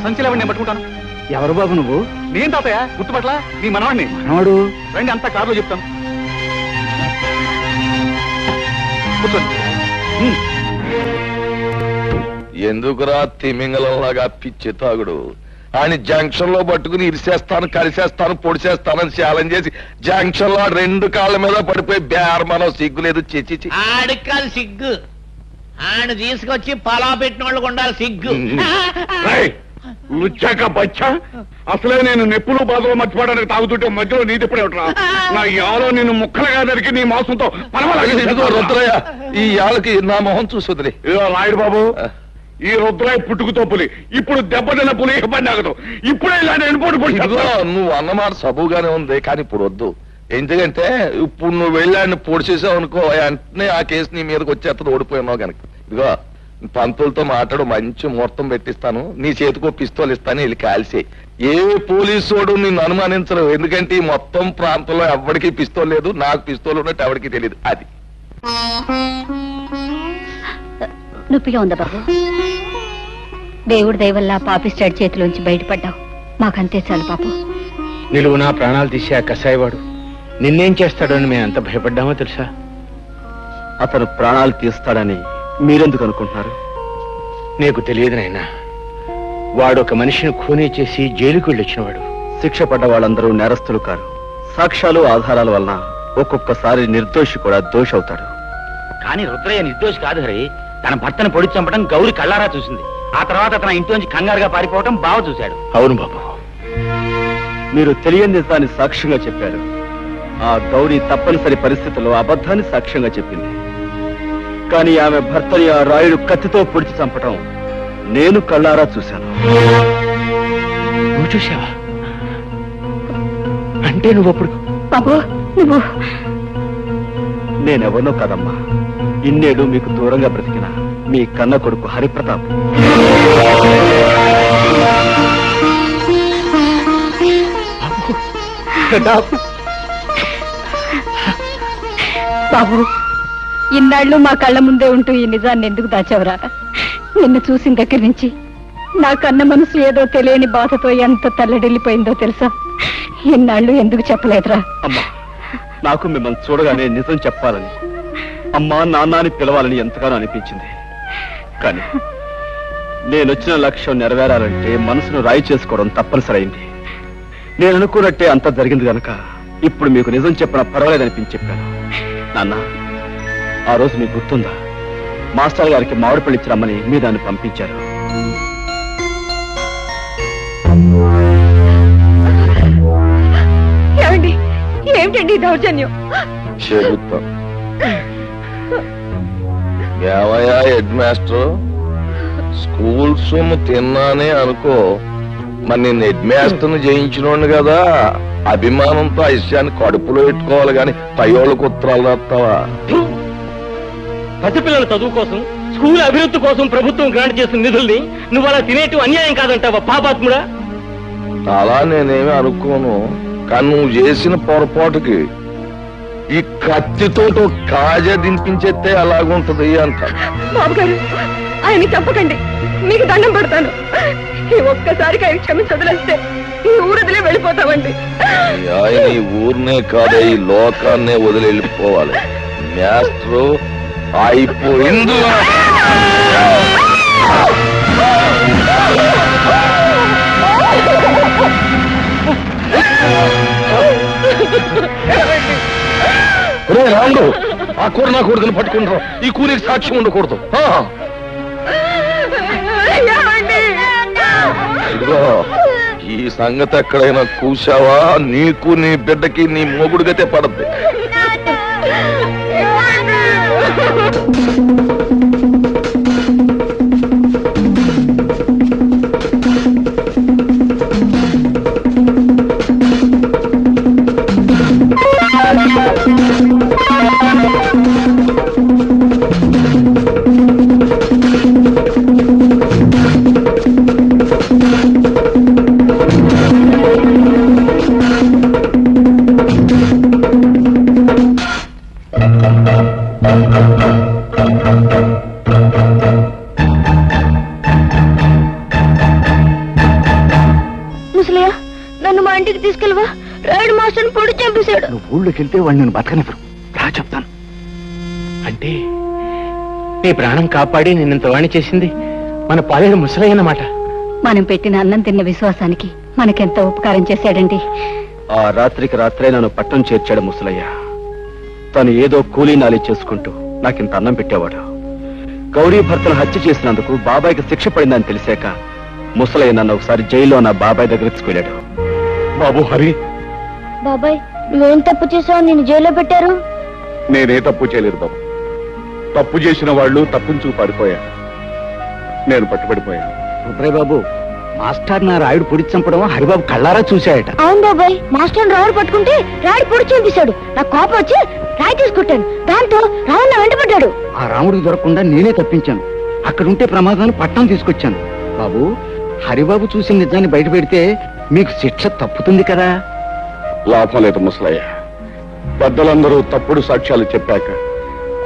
సంచిలేవండి, నేను పట్టుకుంటాను. ఎవరు బాబు నువ్వు? నేను తాతయ్య, గుర్తుపట్ల మీ మనవాడిని. మనవాడు? రండి, అంతా కారులో చెప్తాను. కూర్చోండి. ఎందుకురా తిమింగలంలాగా పిచ్చి తాగుడు? ఆయన జంక్షన్ లో పట్టుకుని ఇరిసేస్తాను, కలిసేస్తాను, పొడిచేస్తానని ఛాలెంజ్ చేసి జంక్షన్ లో 2 కాళ్ళ మీద పడిపోయి బేరమనం సిగ్గులేదు. చిచి ఆడికి కాదు సిగ్గు, ఆయన తీసుకొచ్చి పొలా పెట్టిన వాళ్ళకు ఉండాలి సిగ్గు. లుచ్చాక బచ్చా అసలే నేను నెప్పులు బాధలు మర్చిపోవడానికి తాగుతుంటే మధ్యలో నీ తిప్పుడే ఉంటా నా యాలో నిన్ను ముక్కలుగా దరికి నీ మాంసంతో ఇదిగో రుద్రయ్య, ఈ ఆళ్ళకి నా మొహం చూసుదిలే. రాయుడు బాబు, ఈ రుద్రయ్య పుట్టుకుతో పులి, ఇప్పుడు దెబ్బతిన్న పులి ఇబ్బంది ఆగదు. ఇప్పుడే ఇలా నేను ఇదిగో నువ్వు అన్నమాట సబుగానే ఉంది, కానీ ఇప్పుడు వద్దు. ఎందుకంటే ఇప్పుడు నువ్వు వెళ్ళాన్ని పొడి చేసావు అనుకో, వెంటనే ఆ కేసు నీ మీదకి వచ్చేస్తుంది, ఓడిపోయినావు కనుక. ఇదిగో పంతులతో మాట్లాడు, మంచి ముహూర్తం పెట్టిస్తాను, నీ చేతికో పిస్తోల్ ఇస్తాను, వెళ్ళి కాల్సి. ఏ పోలీసోడు నిన్ను అనుమానించరు, ఎందుకంటే ఈ మొత్తం ప్రాంతంలో ఎవరికి పిస్తోల్ లేదు, నాకు పిస్తోల్ ఉన్నట్టు ఎవరికి తెలియదు. అది నొప్పిగా ఉందా బాబు? దేవుడి దయ వల్ల పాపిస్టాడ్ చేతిలోంచి బయటపడ్డావు, మాకంతే చాలు పాపు. నిలువు నా ప్రాణాలు తీసి ఆ కసాయివాడు నిన్నేం చేస్తాడని మేము ఎంత భయపడ్డామో తెలుసా? అతను ప్రాణాలు తీస్తాడని మీరెందుకు అనుకుంటున్నారు? నీకు తెలియదు నాయనా, వాడు ఒక మనిషిని ఖూనీ చేసి జైలుకు వెళ్ళొచ్చినవాడు. శిక్ష పడ్డ వాళ్ళందరూ నేరస్తులు కారు. సాక్ష్యాలు ఆధారాల వలన ఒక్కొక్కసారి నిర్దోషి కూడా దోషి అవుతాడు. కానీ రుద్రయ్య నిర్దోషి కాదు హరి. తన భర్తను పొడి చంపడం గౌరి కళ్ళారా చూసింది. ఆ తర్వాత తన ఇంట్లోంచి కంగారుగా పారిపోవడం బావ చూశాడు. అవును బాబు, మీరు తెలియని నిజాన్ని సాక్ష్యంగా చెప్పారు. ఆ గౌరీ తప్పనిసరి పరిస్థితుల్లో అబద్ధాన్ని సాక్ష్యంగా చెప్పింది. కానీ ఆమె భర్తని ఆ రాయుడు కత్తితో పొడిచి చంపటం నేను కళ్ళారా చూశాను. నువ్వు చూసావా? అంటే నువ్వు అప్పుడు బాబు నువ్వు నేనెవరినో కదమ్మా, ఇన్నేడు మీకు దూరంగా బ్రతికిన మీ కన్న కొడుకు హరిప్రతాప్. బాబు, ఇన్నాళ్ళు మా కళ్ళ ముందే ఉంటూ ఈ నిజాన్ని ఎందుకు దాచావురా? నిన్ను చూసిన దగ్గర నుంచి నా కన్న మనసు ఏదో తెలియని బాధతో ఎంత తల్లడిల్లిపోయిందో తెలుసా? ఇన్నాళ్ళు ఎందుకు చెప్పలేదురా? అమ్మా, నాకు మిమ్మల్ని చూడగానే నిజం చెప్పాలని, అమ్మా నాన్నని పిలవాలని ఎంతగానో అనిపించింది. కానీ నేనొచ్చిన లక్ష్యం నెరవేరాలంటే మనసును రాయి చేసుకోవడం తప్పనిసరైంది. నేను అనుకున్నట్టే అంత జరిగింది కనుక ఇప్పుడు మీకు నిజం చెప్పిన పర్వాలేదనిపించి చెప్పాను. నాన్న, ఆ రోజు మీకు గుర్తుందా? మాస్టర్ గారికి మామిడి పళ్ళు ఇచ్చి రమ్మని మీ దాన్ని పంపించారు. ఏమండి, ఏమిటండి దౌర్జన్యం? చెబుతాం. ఏమయ్యా హెడ్ మాస్టర్, స్కూల్ సొమ్ము తిన్నానే అనుకో, మరి నేను హెడ్ మాస్టర్ని జయించినోండి కదా, అభిమానంతో ఆ విషయాన్ని కడుపులో పెట్టుకోవాలి గాని పయోళ్ళకు ఉత్తరాలు రాస్తావా? పసిపిల్లల చదువు కోసం, స్కూల్ అభివృద్ధి కోసం ప్రభుత్వం గ్రాంట్ చేసిన నిధుల్ని నువ్వు అలా తినేటు అన్యాయం కాదంటావా పాపాత్ముడా? అలా నేనేమి అనుకోను, కానీ నువ్వు చేసిన పొరపాటుకి ఈ కత్తితో కాజా దింపించేస్తే అలాగుంటది అంట. బాబు గారు, ఆయన చెప్పకండి, మీకు దండం పెడతాను. ఈ ఒక్కసారికి ఆయన క్షమించి వదిలేస్తే ఈ ఊరదిలే వెళ్ళిపోతామండి. ఆయన ఈ ఊరినే కాదే, ఈ లోకాన్నే వదిలి వెళ్ళిపోవాలి. మాస్టరు అయిపోయింది. రాముడు, ఆ కూర నా కొడుకుని పట్టుకుంటారు, ఈ కూలికి సాక్ష్యం ఉండకూడదు. ఇదిగో, ఈ సంగతి ఎక్కడైనా కూసావా నీకు నీ బిడ్డకి నీ మొగుడుగతే పడద్ది. ముసలయ్య, నన్ను మా ఇంటికి తీసుకెళ్ళవా? రాయుడు మాస్టర్ని పొడి చంపేశాడు. నువ్వు ఊళ్ళోకి వెళ్తే వాడిని నేను బతకనివ్వరు. రా చెప్తాను. అంటే నీ ప్రాణం కాపాడి నిన్నంత వాణి చేసింది మన పాలేరు ముసలయ్య అన్నమాట. మనం పెట్టిన అన్నం తిన్న విశ్వాసానికి మనకెంతో ఉపకారం చేశాడండి. ఆ రాత్రికి రాత్రే నన్ను పట్టణం చేర్చాడు ముసలయ్య. తను ఏదో కూలీ నాలి చేసుకుంటూ నాకింత అన్నం పెట్టేవాడు. గౌరీ భర్తను హత్య చేసినందుకు బాబాయికి శిక్ష పడిందని తెలిసాక ముసలయ్య నన్ను ఒకసారి జైల్లో నా బాబాయ్ దగ్గర తీసుకెళ్ళాడు. బాబు హరి, బాబాయ్ నువ్వేం తప్పు చేసావు నిన్ను జైల్లో పెట్టారు? నేనే తప్పు చేయలేదు బాబు. తప్పు చేసిన వాళ్ళు తప్పించు పారిపోయారు. నేను పట్టుబడిపోయాను. రుద్రయ్య బాబు, మాస్టర్ నా రాయుడు పొడి చంపడం హరిబాబు కళ్ళారా చూశాయట. అవును బాబాయ్, మాస్టర్ రావుడు పట్టుకుంటే రాయుడు పొడి చంపేశాడు. నాకు కోపం వచ్చి రాయి తీసుకొట్టాను. దాంతో రావుడు నా వెంటబడ్డాడు. ఆ రాముడికి దొరకకుండా నేనే తప్పించాను. అక్కడుంటే ప్రమాదాన్ని పట్టణం తీసుకొచ్చాను. బాబు, హరిబాబు చూసిన నిజాన్ని బయట పెడితే మీకు శిక్ష తప్పుతుంది కదా. లాభం లేదు ముసలయ్య. పెద్దలందరూ తప్పుడు సాక్ష్యాలు చెప్పాక,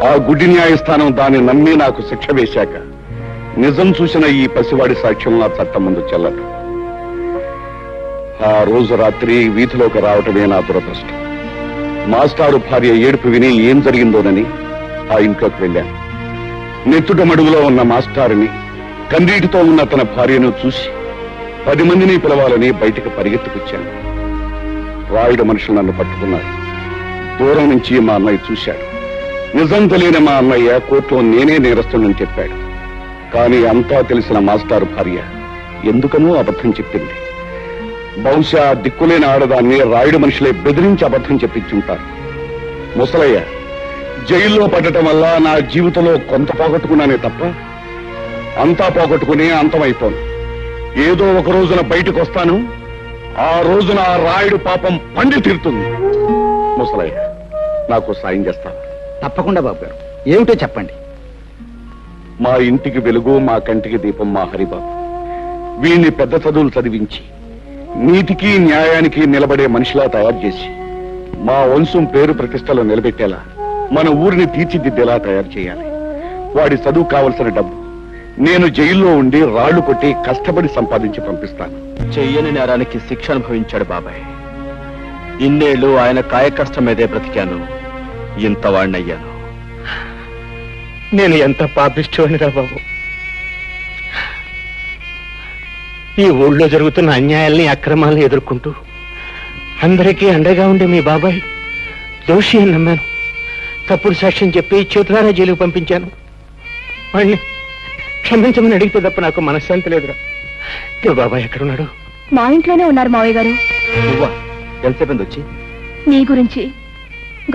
ఆ గుడి న్యాయస్థానం దాన్ని నమ్మి నాకు శిక్ష వేశాక, నిజం చూసిన ఈ పసివాడి సాక్ష్యం నా చట్టం ముందు చెల్లదు. ఆ రోజు రాత్రి వీధిలోకి రావటమే నా దురదృష్టం. మాస్టారు భార్య ఏడుపు విని ఏం జరిగిందోనని ఆ ఇంట్లోకి వెళ్ళాను. నెత్తుట మడుగులో ఉన్న మాస్టారుని, కన్నీటితో ఉన్న తన భార్యను చూసి 10 మందిని పిలవాలని బయటికి పరిగెత్తుకొచ్చాను. రాయుడు మనుషులు నన్ను పట్టుకున్నారు. దూరం నుంచి మా అన్నయ్య చూశాడు. నిజం తెలియని మా అన్నయ్య కోర్టులో నేనే నేరస్తుడని చెప్పాడు. కానీ అంతా తెలిసిన మాస్టారు భార్య ఎందుకనో అబద్ధం చెప్పింది. బహుశా దిక్కులేని ఆడదాన్ని రాయుడు మనుషులే బెదిరించి అబద్ధం చెప్పించుంటారు. ముసలయ్య, జైల్లో పడటం వల్ల నా జీవితంలో కొంత పోగొట్టుకున్నానే తప్ప అంతా పోగొట్టుకుని అంతమైపోను. ఏదో ఒక రోజున బయటకు వస్తాను. ఆ రోజున ఆ రాయుడు పాపం పండి తీరుతుంది. ముసలయ్య, నాకు సాయం చేస్తాను. తప్పకుండా బాబు గారు, ఏమిటో చెప్పండి. మా ఇంటికి వెలుగు, మా కంటికి దీపం మా హరిబాబు. వీణ్ణి పెద్ద చదువులు చదివించి నీతికి న్యాయానికి నిలబడే మనిషిలా తయారు చేసి మా వంశం పేరు ప్రతిష్టలు నిలబెట్టేలా, మన ఊరిని తీర్చిదిద్దేలా తయారు చేయాలి. వాడి చదువు కావలసిన డబ్బు నేను జైల్లో ఉండి రాళ్లు కొట్టి కష్టపడి సంపాదించి పంపిస్తాను. చెయ్యని నేరానికి శిక్ష అనుభవించాడు బాబాయ్. ఇన్నేళ్లు ఆయన కాయకష్టం మీదే బ్రతికాను. ఇంత వాణ్ణయ్యాను. నేను ఎంత పాపిష్టివాణిరా బాబు. ఈ ఊళ్ళో జరుగుతున్న అన్యాయాల్ని, అక్రమాల్ని ఎదుర్కొంటూ అందరికీ అండగా ఉండే మీ బాబాయ్ దోషి అని నమ్మాను. తప్పుడు సాక్ష్యం చెప్పి చేతులారా జైలుకు పంపించాను. వాణ్ణి క్షమించమని అడిగితే తప్ప నాకు మనశ్శాంతి లేదురా. మీ బాబాయ్ ఎక్కడున్నాడు? మా ఇంట్లోనే ఉన్నారు మావయ్య గారు. నువ్వా? ఎంతసేపు వచ్చి? నీ గురించి,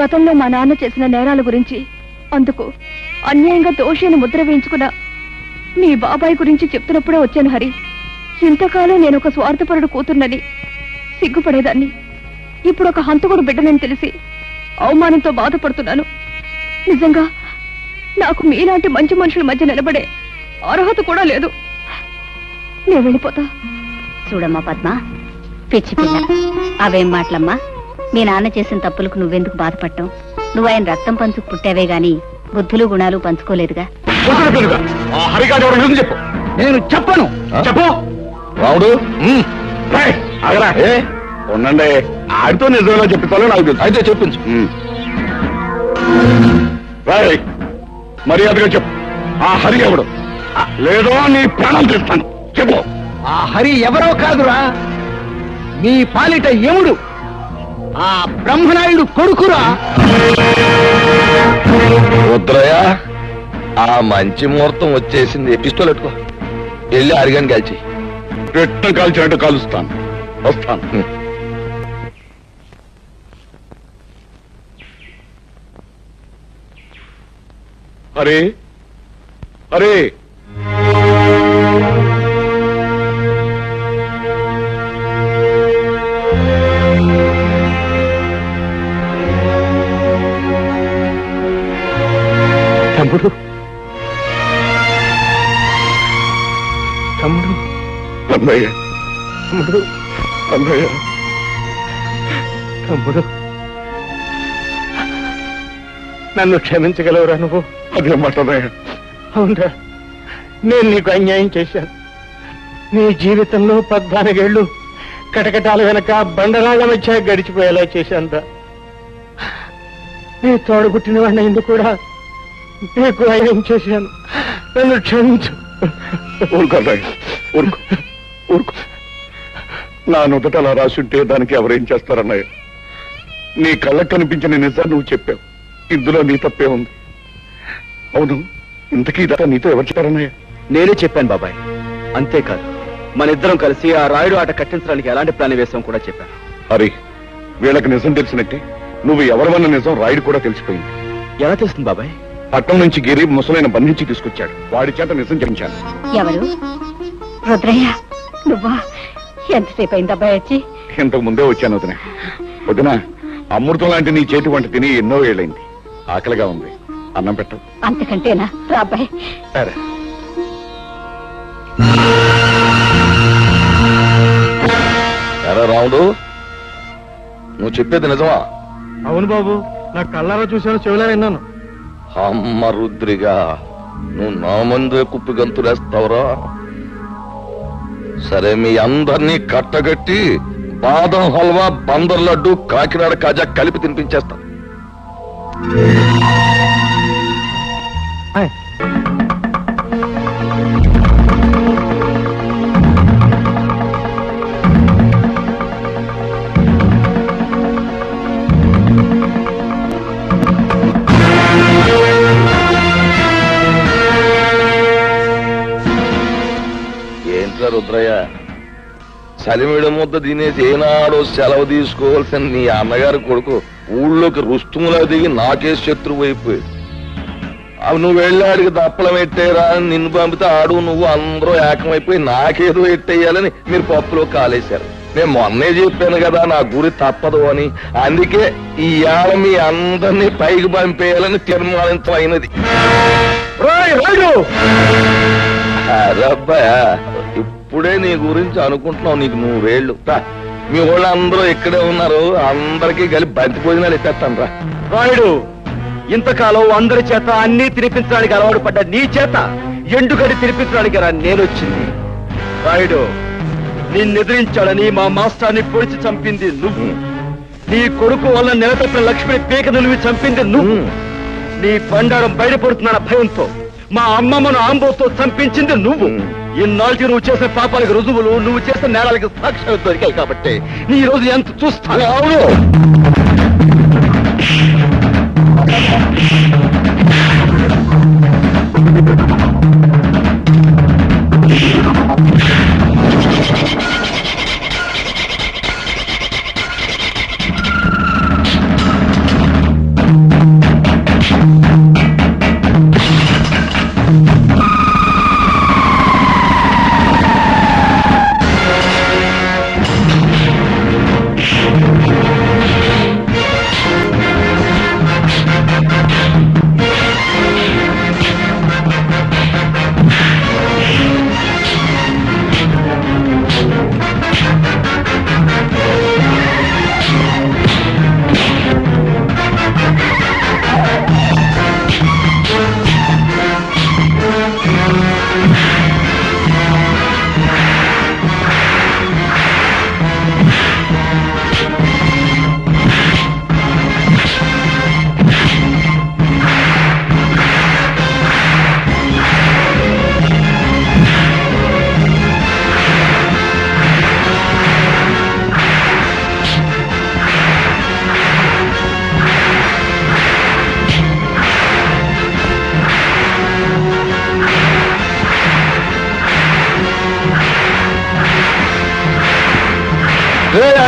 గతంలో మా నాన్న చేసిన నేరాల గురించి, అందుకు అన్యాయంగా దోషి అని ముద్ర వేయించుకున్న మీ బాబాయ్ గురించి చెప్తున్నప్పుడే వచ్చాను హరి. ఇంతకాలం నేను ఒక స్వార్థపరుడు కూతుర్నని సిగ్గుపడేదాన్ని. ఇప్పుడు ఒక హంతకుడు బిడ్డనని తెలిసి అవమానంతో బాధపడుతున్నాను. నిజంగా నాకు మీలాంటి మంచి మనుషుల మధ్య నిలబడే అర్హత కూడా లేదు. నేను వెళ్ళిపోతా. చూడమ్మా పద్మ, పిచ్చి పిల్ల, అవేం మాటలమ్మా. మీ నాన్న చేసిన తప్పులకు నువ్వెందుకు బాధపడటం? నువ్వు ఆయన రక్తం పంచుకు పుట్టావే గాని బుద్ధులు గుణాలు పంచుకోలేదుగా. చెప్పు. నేను చెప్పను. చెప్పు రావుడు. ఉండండి, ఆడితో నిజంగా చెప్తాలో నాకు తెలుసు. అయితే చెప్పించు. మర్యాదగా చెప్పు, ఆ హరి ఎవడు? లేదో నీ ప్రాణం తీస్తాను. చెప్పు. ఆ హరి ఎవరో కాదురా, మీ పాలిట యముడు, ఆ బ్రహ్మనాయుడు కొడుకురా. రుద్రయ్య, ఆ మంచి ముహూర్తం వచ్చేసింది. పిస్టోల్ ఎట్టుకో, వెళ్ళి అరిగాని కాల్చి. పెట్ట కాల్చినట్టు కాలుస్తాను. వస్తాను. అరే అరే, తమ్ముడు, తమ్ముడు, అన్నయ్య, తమ్ముడు, అన్నయ్య, తమ్ముడు, నన్ను క్షమించగలవురా నువ్వు? అదే మాట అన్నయ్య. అవునరా, నేను నీకు అన్యాయం చేశాను. నీ జీవితంలో 14 ఏళ్ళు కటకటాల వెనక బండరాళ్ల మధ్య గడిచిపోయేలా చేశానురా. నీ తోడు పుట్టిన వాడిని ఎందుకు కూడా నీకు అన్యాయం చేశాను. నన్ను క్షమించు. ఊరుకో అన్నయ్య, ఊరుకో, ఊరుకో. నా నుదుట అలా రాసుంటే దానికి ఎవరేం చేస్తారన్నయ్య? నీ కళ్ళకు కనిపించిన నిజాన్ని నువ్వు చెప్పావు. ఇందులో నీ తప్పే ఉంది. అవును, ఇంతకీ ఇదంతా నీతో ఎవరు చెప్పారన్నయ్య? నేనే చెప్పాను బాబాయ్. అంతేకాదు, మన ఇద్దరం కలిసి ఆ రాయుడు ఆట కట్టించడానికి ఎలాంటి ప్లాన్ వేసాం కూడా చెప్పాను. హరి, వీళ్ళకి నిజం తెలిసినట్టే నువ్వు ఎవరివన్న నిజం రాయుడు కూడా తెలిసిపోయింది. ఎలా తెలుస్తుంది బాబాయ్? పట్టణం నుంచి గిరి ముసలైన బంధించి తీసుకొచ్చాడు. వాడి చేత నిజం చెప్పించాను. ఎవరు? రుద్రయ్య నువ్వా? ఎంతసేపు అయింది అబ్బాయి వచ్చి? ఇంతకు ముందే వచ్చాను వదిన. వదిన, అమృతం లాంటి నీ చేతి వంట తిని ఎన్నో ఏళ్ళైంది. ఆకలిగా ఉంది, అన్నం పెట్టు. అంతకంటేనా? రా అబ్బాయి. సరే. ఎరా రాముడు, నువ్వు చెప్పేది నిజమా? అవును బాబు, నా కళ్ళారా చూశాను, చెవిలా విన్నాను. అమ్మ రుద్రిగా, నువ్వు నా ముందే కుప్పి గంతులేస్తావురా? సరే, మీ అందరినీ కట్టగట్టి బాదం హల్వా, బందర్ లడ్డు, కాకినాడ కాజా కలిపి తినిపించేస్తా. ఏంట్రా రుద్రయ్య, చలిమిడి ముద్ద తినేసి ఏనాడో సెలవు తీసుకోవాల్సిన నీ అన్నగారి కొడుకు ఊళ్ళోకి రుస్తుములా దిగి నాకే శత్రువు అయిపోయాడు. అవి నువ్వు వెళ్ళాడికి దప్పలం ఎట్టేరా అని నిన్ను పంపితే ఆడు నువ్వు అందరూ ఏకమైపోయి నాకేదో ఎట్టేయాలని మీరు పప్పులో కాలేశారు. నేను మొన్నే చెప్పాను కదా నా గురి తప్పదు అని. అందుకే ఈ ఏళ మీ అందరినీ పైకి పంపేయాలని తీర్మానించమైనది. అరబ్బాయా, ఇప్పుడే నీ గురించి అనుకుంటున్నావు. నీకు 100 ఏళ్ళు. మీ వాళ్ళు అందరూ ఇక్కడే ఉన్నారు, అందరికీ కలిపి బంతి భోజనాలు ఎత్తేస్తాను రా. రాయుడు, ఇంతకాలం అందరి చేత అన్ని తినిపించడానికి అలవాటు పడ్డ నీ చేత ఎండుగడి తినిపించడానికి రా నేనొచ్చింది. రాయుడు, నిన్నెదిరించాడని మా మాస్టర్ని పొడిచి చంపింది నువ్వు. నీ కొడుకు వల్ల నెలతప్పిన లక్ష్మిని పీక నిలివి చంపింది నువ్వు. నీ బండారం బయటపడుతున్న భయంతో మా అమ్మమ్మను ఆంబోతో చంపించింది నువ్వు. ఇన్నాళ్ళకి నువ్వు చేసే పాపాలకు రుజువులు, నువ్వు చేసే నేరాలకు సాక్ష్యాలు దొరికాయి కాబట్టి నీ రోజు ఎంత చూస్తాను. అవును,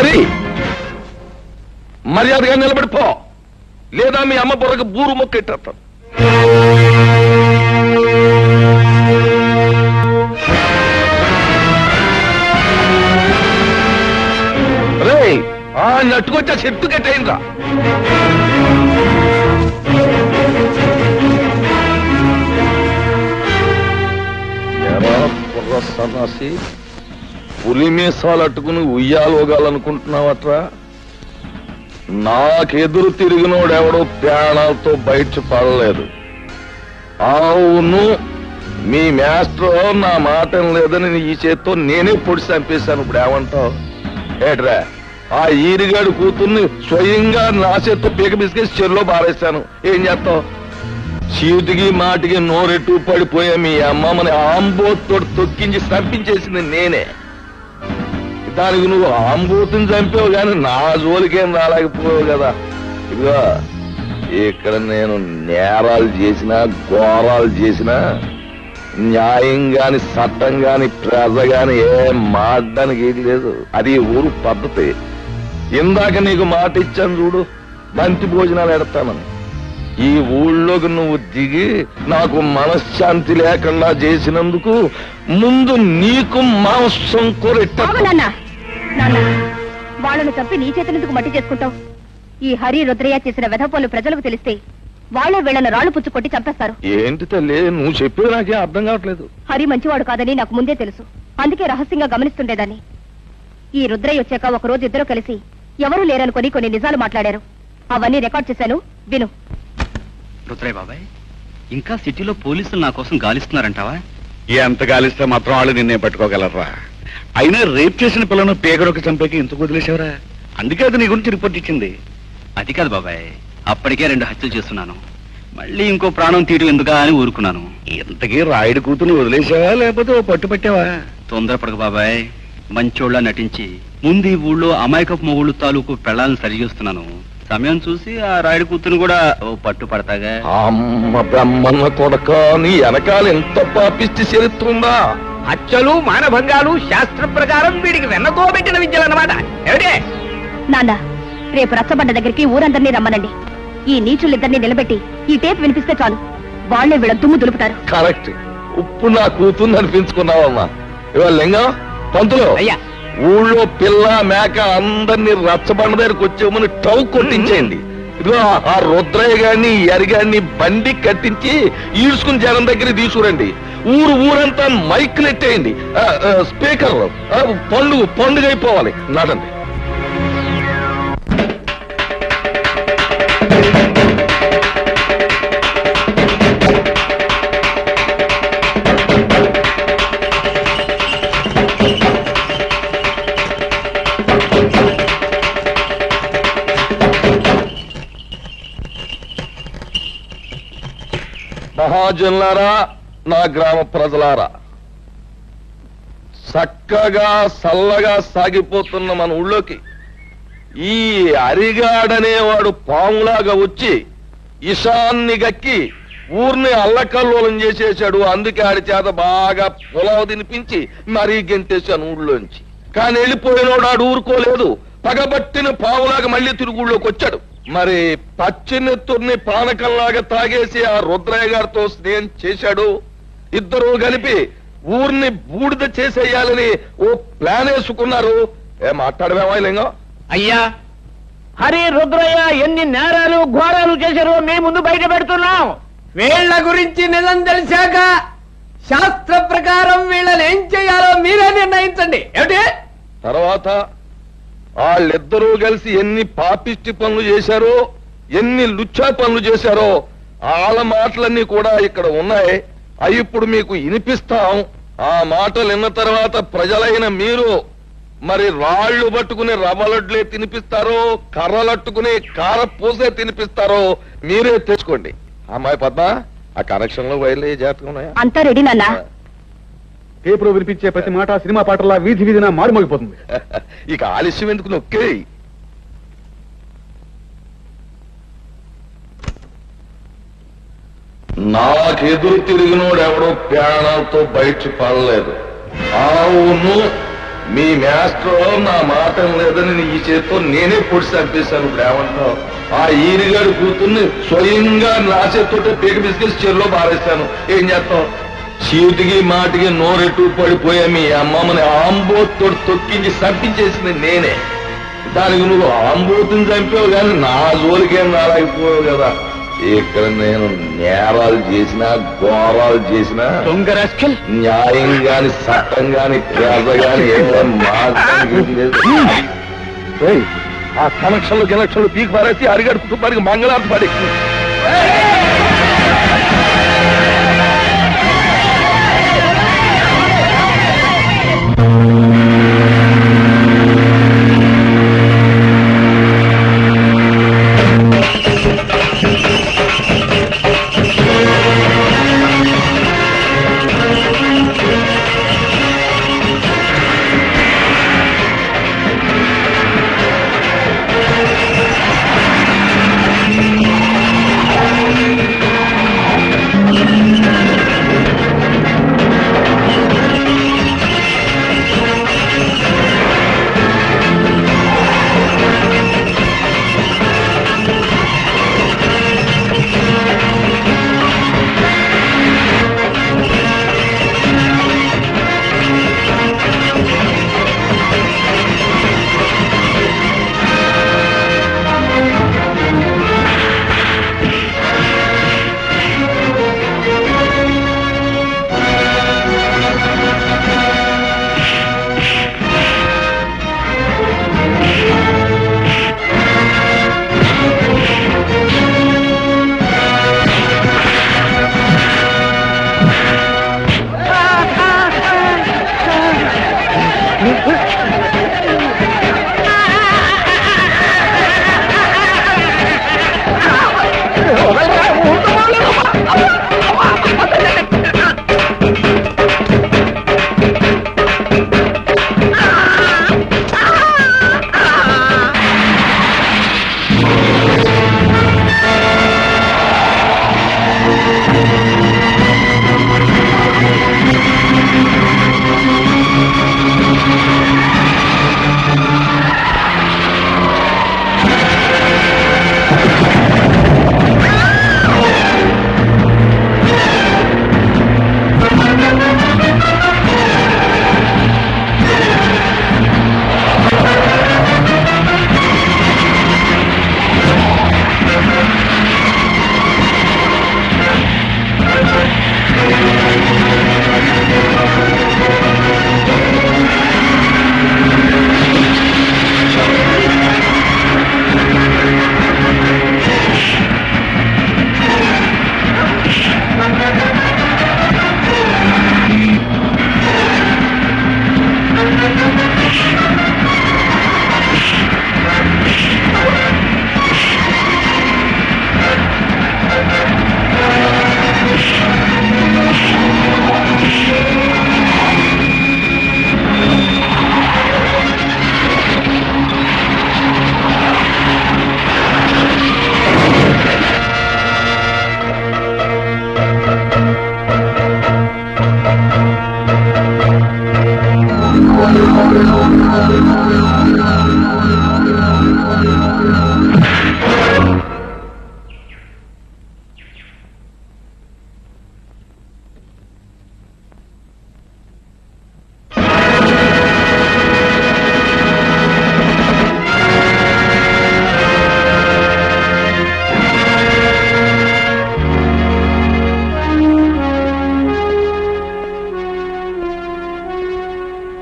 హరి, మర్యాదగా నిలబడిపో, లేదా మీ అమ్మ బుర్రకు బూరు మొక్కెట్టేస్తాను. రే, ఆ నట్టుకొచ్చా చెట్టు కట్టయిందా? సన్నాసి, పులి మీసాలు అట్టుకుని ఉయ్యాలోగాలనుకుంటున్నావట్రా? నాకెదురు తిరిగినోడెవడో ప్రాణాలతో బయట పడలేదు. అవును, మీ మాస్టర్ నా మాట లేదని ఈ చేత్తో నేనే పొడి చంపేశాను. ఇప్పుడు ఏమంటావు? ఏట్రా, ఆ ఈరిగాడు కూతుర్ని స్వయంగా నా చేత్తో పీక బిసికేసి చెరులో బారేశాను. ఏం చేస్తావు? చీటికి మాటికి నోరెట్టు పడిపోయా మీ అమ్మమ్మని ఆంబోతో తొక్కించి చంపించేసింది నేనే. దానికి నువ్వు ఆంబోతుని చంపావు కానీ నా జోలికేం రాలేకపోయావు కదా. ఇదిగో, ఇక్కడ నేను నేరాలు చేసినా ఘోరాలు చేసినా న్యాయం గాని చట్టం గాని ప్రజ గాని ఏం మాట్లాడడానికి ఏది లేదు. అది ఊరు పద్ధతి. ఇందాక నీకు మాట ఇచ్చాను చూడు, బంతి భోజనాలు ఎడతామని. ఈ ఊళ్ళోకి నువ్వు దిగి నాకు మనశ్శాంతి లేకుండా చేసినందుకు ముందు నీకు మాంసం కొరెట్ట. వాళ్ళను చంపి నీ చేతులెందుకు మట్టి చేసుకుంటావు? ఈ హరి రుద్రయ్య చేసిన వెధపోలు ప్రజలకు తెలిస్తే వాళ్ళే వీళ్ళను రాళ్లు పుచ్చు కొట్టి చంపేస్తారు. ఏంటి తల్లి నువ్వు చెప్పేది నాకే అర్థం కావట్లేదు. హరి మంచివాడు కాదని నాకు ముందే తెలుసు. అందుకే రహస్యంగా గమనిస్తుండేదాన్ని. ఈ రుద్రయ్య వచ్చాక ఒకరోజు ఇద్దరు కలిసి ఎవరూ లేరనుకొని కొన్ని నిజాలు మాట్లాడారు. అవన్నీ రికార్డ్ చేశాను, విను. రుద్రయ్య బాబాయ్, ఇంకా సిటీలో పోలీసులు నా కోసం గాలిస్తున్నారంటావా? ఎంత గాలిస్తే మాత్రం వాళ్ళు నిన్నే పట్టుకోగలరా? అయినా రేప్ చేసిన పిల్లను పేగడొక చంపేకి ఎందుకు వదిలేసావరా? అందుకే అది నీ గురించి రిపోర్ట్ ఇచ్చింది. అది కాదు బాబాయ్, అప్పటికే 2 హత్యలు చేస్తున్నాను. మళ్ళీ ఇంకో ప్రాణం తీయడం ఎందుకా అని ఊరుకున్నాను. ఇంతకీ రాయుడు కూతురు వదిలేసావా లేకపోతే ఓ పట్టు పట్టావా? తొందరపడక బాబాయ్, మంచోళ్ళ నటించి ముందు ఈ ఊళ్ళో అమాయకపు మొగుళ్ళు తాలూకు పెళ్ళాలను సరిచేస్తున్నాను. సమయం చూసి ఆ రాయుడు కూతురు కూడా ఓ పట్టు పడతాగా. అమ్మ బ్రహ్మన్న కొడక, నీ వెనకాల ఎంత పాపిష్టి చరిత్రుందా? హత్యలు మానభంగాలు శాస్త్ర ప్రకారం వీడికి వెన్నతో పెట్టిన విద్యలన్నమాట. ఏమిటే నాన్న, రేపు రచ్చబండ దగ్గరికి ఊరందరినీ రమ్మనండి. ఈ నీచులిద్దరినీ నిలబెట్టి ఈ టేప్ వినిపిస్తే చాలు, వాళ్లే వీళ్ళ దుమ్ము దులుపుతారు. కరెక్ట్. ఇప్పుడు నా కూతుర్ని అనిపించుకున్నావమ్మా. ఇవాళ లింగం పంతులు, అయ్యా, ఊళ్ళో పిల్ల మేక అందరినీ రచ్చబండ దగ్గరకు వచ్చేమని టౌ కొట్టించేయండి. ఇదిగో ఆ రుద్రయ్య గారిని ఎరిగాన్ని బండి కట్టించి ఈడ్చుకుని జనం దగ్గర తీసుకురండి. ఊరంతా మైకులు ఎట్టేయండి, స్పీకర్లు. పండుగ అయిపోవాలి. నడండి. మహాజనులారా, నా గ్రామ ప్రజలారా, చక్కగా చల్లగా సాగిపోతున్న మన ఊళ్ళోకి ఈ అరిగాడనేవాడు పాములాగా వచ్చి ఇషాన్ని గక్కి ఊరిని అల్లకల్లోలం చేసేశాడు. అందుకే ఆడి చేత బాగా పొలావు తినిపించి మరీ గెంటేశాను ఊళ్ళోంచి. కానీ వెళ్ళిపోయినోడు ఆడు ఊరుకోలేదు. పగబట్టిన పావులాగా మళ్ళీ తిరుగుళ్ళోకి వచ్చాడు. మరి పచ్చినెత్తుర్ని పానకంలాగా తాగేసి ఆ రుద్రయ్య గారితో స్నేహం చేశాడు. ఇద్దరు కలిపి ఊరిని బూడిద చేసేయాలని ఓ ప్లాన్ వేసుకున్నారు. మాట్లాడమేమా లింగం? అయ్యా, హరి రుద్రయ్య ఎన్ని నేరాలు ఘోరాలు చేశారో మీ ముందు బయట పెడుతున్నాం. వీళ్ళ గురించి నిజం తెలిసాక శాస్త్ర ప్రకారం వీళ్ళని ఏం చేయాలో మీరే నిర్ణయించండి. ఏమిటి? తర్వాత వాళ్ళిద్దరూ కలిసి ఎన్ని పాపిష్టి పనులు చేశారో, ఎన్ని లుచ్చా పనులు చేశారో వాళ్ళ మాటలన్నీ కూడా ఇక్కడ ఉన్నాయి. అవి ఇప్పుడు మీకు వినిపిస్తాం. ఆ మాటలు విన్న తర్వాత ప్రజలైన మీరు మరి రాళ్లు పట్టుకుని రవ్వలడ్లే తినిపిస్తారో, కర్రలట్టుకుని కారపూసే తినిపిస్తారో మీరే తెచ్చుకోండి. అమ్మాయి పద్మ, ఆ కనెక్షన్ లో వైర్లు జాతకం ఉన్నాయా? అంతా రెడీ నాన్న. పేపర్ వినిపించే ప్రతి మాట సినిమా పాటలా వీధి వీధిన మారుమోగిపోతుంది. ఇక ఆలస్యం ఎందుకు, నొక్కే. నాకెదురు తిరిగినోడు ఎవడో ప్రాణాలతో బయట పడలేదు. అవును, మీ మాస్టర్ నా మాట లేదని ఈ చేతితో నేనే పొడి చంపేశాను. ఇప్పుడు ఏమంటావు? ఆ ఈరిగాడు కూతుర్ని స్వయంగా నా చేతితో పీక బిస్కెట్స్ చెరులో బారేస్తాను. ఏం చేస్తావు? చీటికి మాటికి నోరెట్టు పడిపోయా మీ అమ్మమ్మని ఆంబోతో తొక్కించి చంపించేసింది నేనే. దానికి నువ్వు ఆంబోతుని చంపావు కానీ నా జోలికేం రాలేకపోయావు కదా. ఇక్కడ నేను నేరాలు చేసినా ఘోరాలు చేసినా న్యాయం గాని చట్టం గాని ప్రజ గాని ఆ కనెక్షన్లు పీకి పారేసి అరిగడు కుటుంబానికి మంగళార్తి పడి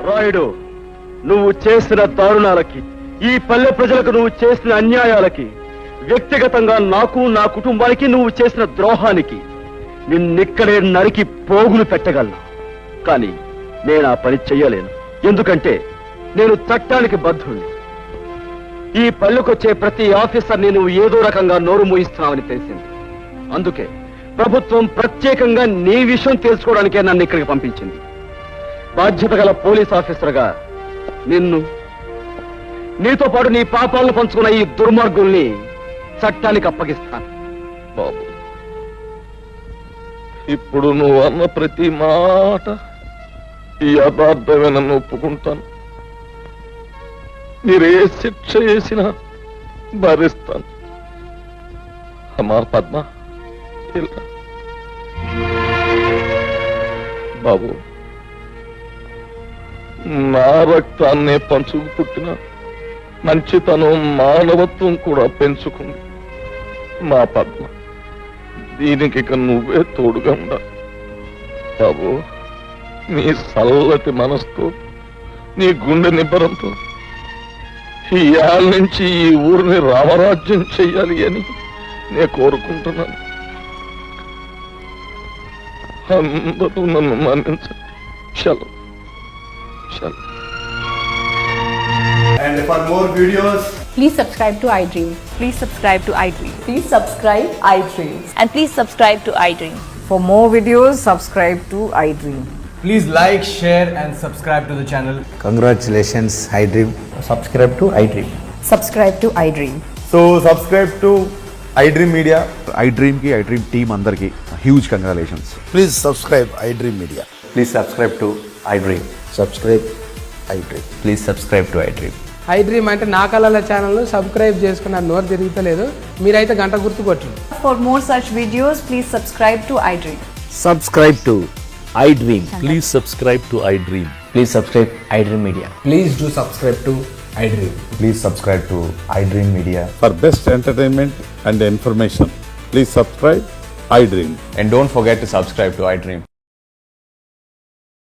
రాయుడు, నువ్వు చేసిన దారుణాలకి, ఈ పల్లె ప్రజలకు నువ్వు చేసిన అన్యాయాలకి, వ్యక్తిగతంగా నాకు నా కుటుంబానికి నువ్వు చేసిన ద్రోహానికి నిన్నిక్కడే నరికి పోగులు పెట్టగలను. కానీ నేను ఆ పని చెయ్యలేను. ఎందుకంటే నేను చట్టానికి బద్ధుణ్ణి. ఈ పల్లెకొచ్చే ప్రతి ఆఫీసర్ని నువ్వు ఏదో రకంగా నోరు మూయిస్తున్నావని తెలిసింది. అందుకే ప్రభుత్వం ప్రత్యేకంగా నీ విషయం తెలుసుకోవడానికే నన్ను ఇక్కడికి పంపించింది. బాధ్యత గల పోలీస్ ఆఫీసర్గా నిన్ను, నీతో పాటు నీ పాపాలను పంచుకున్న ఈ దుర్మార్గుల్ని చట్టానికి అప్పగిస్తాను. బాబు, ఇప్పుడు నువ్వు అన్న ప్రతి మాట ఈ యథార్థమేనని ఒప్పుకుంటాను. మీరే శిక్ష చేసినా భరిస్తాను. అమ్మా పద్మ, ఇలా. బాబు, నా రక్తాన్నే పంచుకు పుట్టిన మంచితనం, మానవత్వం కూడా పెంచుకుంది మా పద్మ. దీనికి ఇక నువ్వే తోడుగా ఉండాలి. బాబు, నీ చల్లటి మనసుతో, నీ గుండె నిబ్బరంతో ఈ ఏళ్ళ నుంచి ఈ ఊరిని రామరాజ్యం చెయ్యాలి అని నేను కోరుకుంటున్నాను. అందరూ నన్ను మన్నించండి. సెలవు. సెలవు. And for more videos, please subscribe to iDream. Please subscribe to iDream. Please subscribe iDream. And please subscribe to iDream. For more videos, subscribe to iDream. please like, share and subscribe to the channel. Congratulations, iDream. Subscribe to iDream. Subscribe to iDream. So subscribe to iDream Media. iDream ki iDream team andarki huge congratulations. Please subscribe iDream Media. Please subscribe to iDream. Subscribe iDream. Please subscribe to iDream. iDream అంటే నా కళల channel subscribe చేసుకున్న నోరు తిరుగుతలేదు. మీరైతే గంట గుర్తు కొట్టండి. For more such videos, please subscribe to iDream. Subscribe to iDream. Please subscribe to iDream. Please subscribe iDream Media. Please do subscribe to iDream. Please subscribe to iDream Media. For best entertainment and information, please subscribe iDream. And don't forget to subscribe to iDream.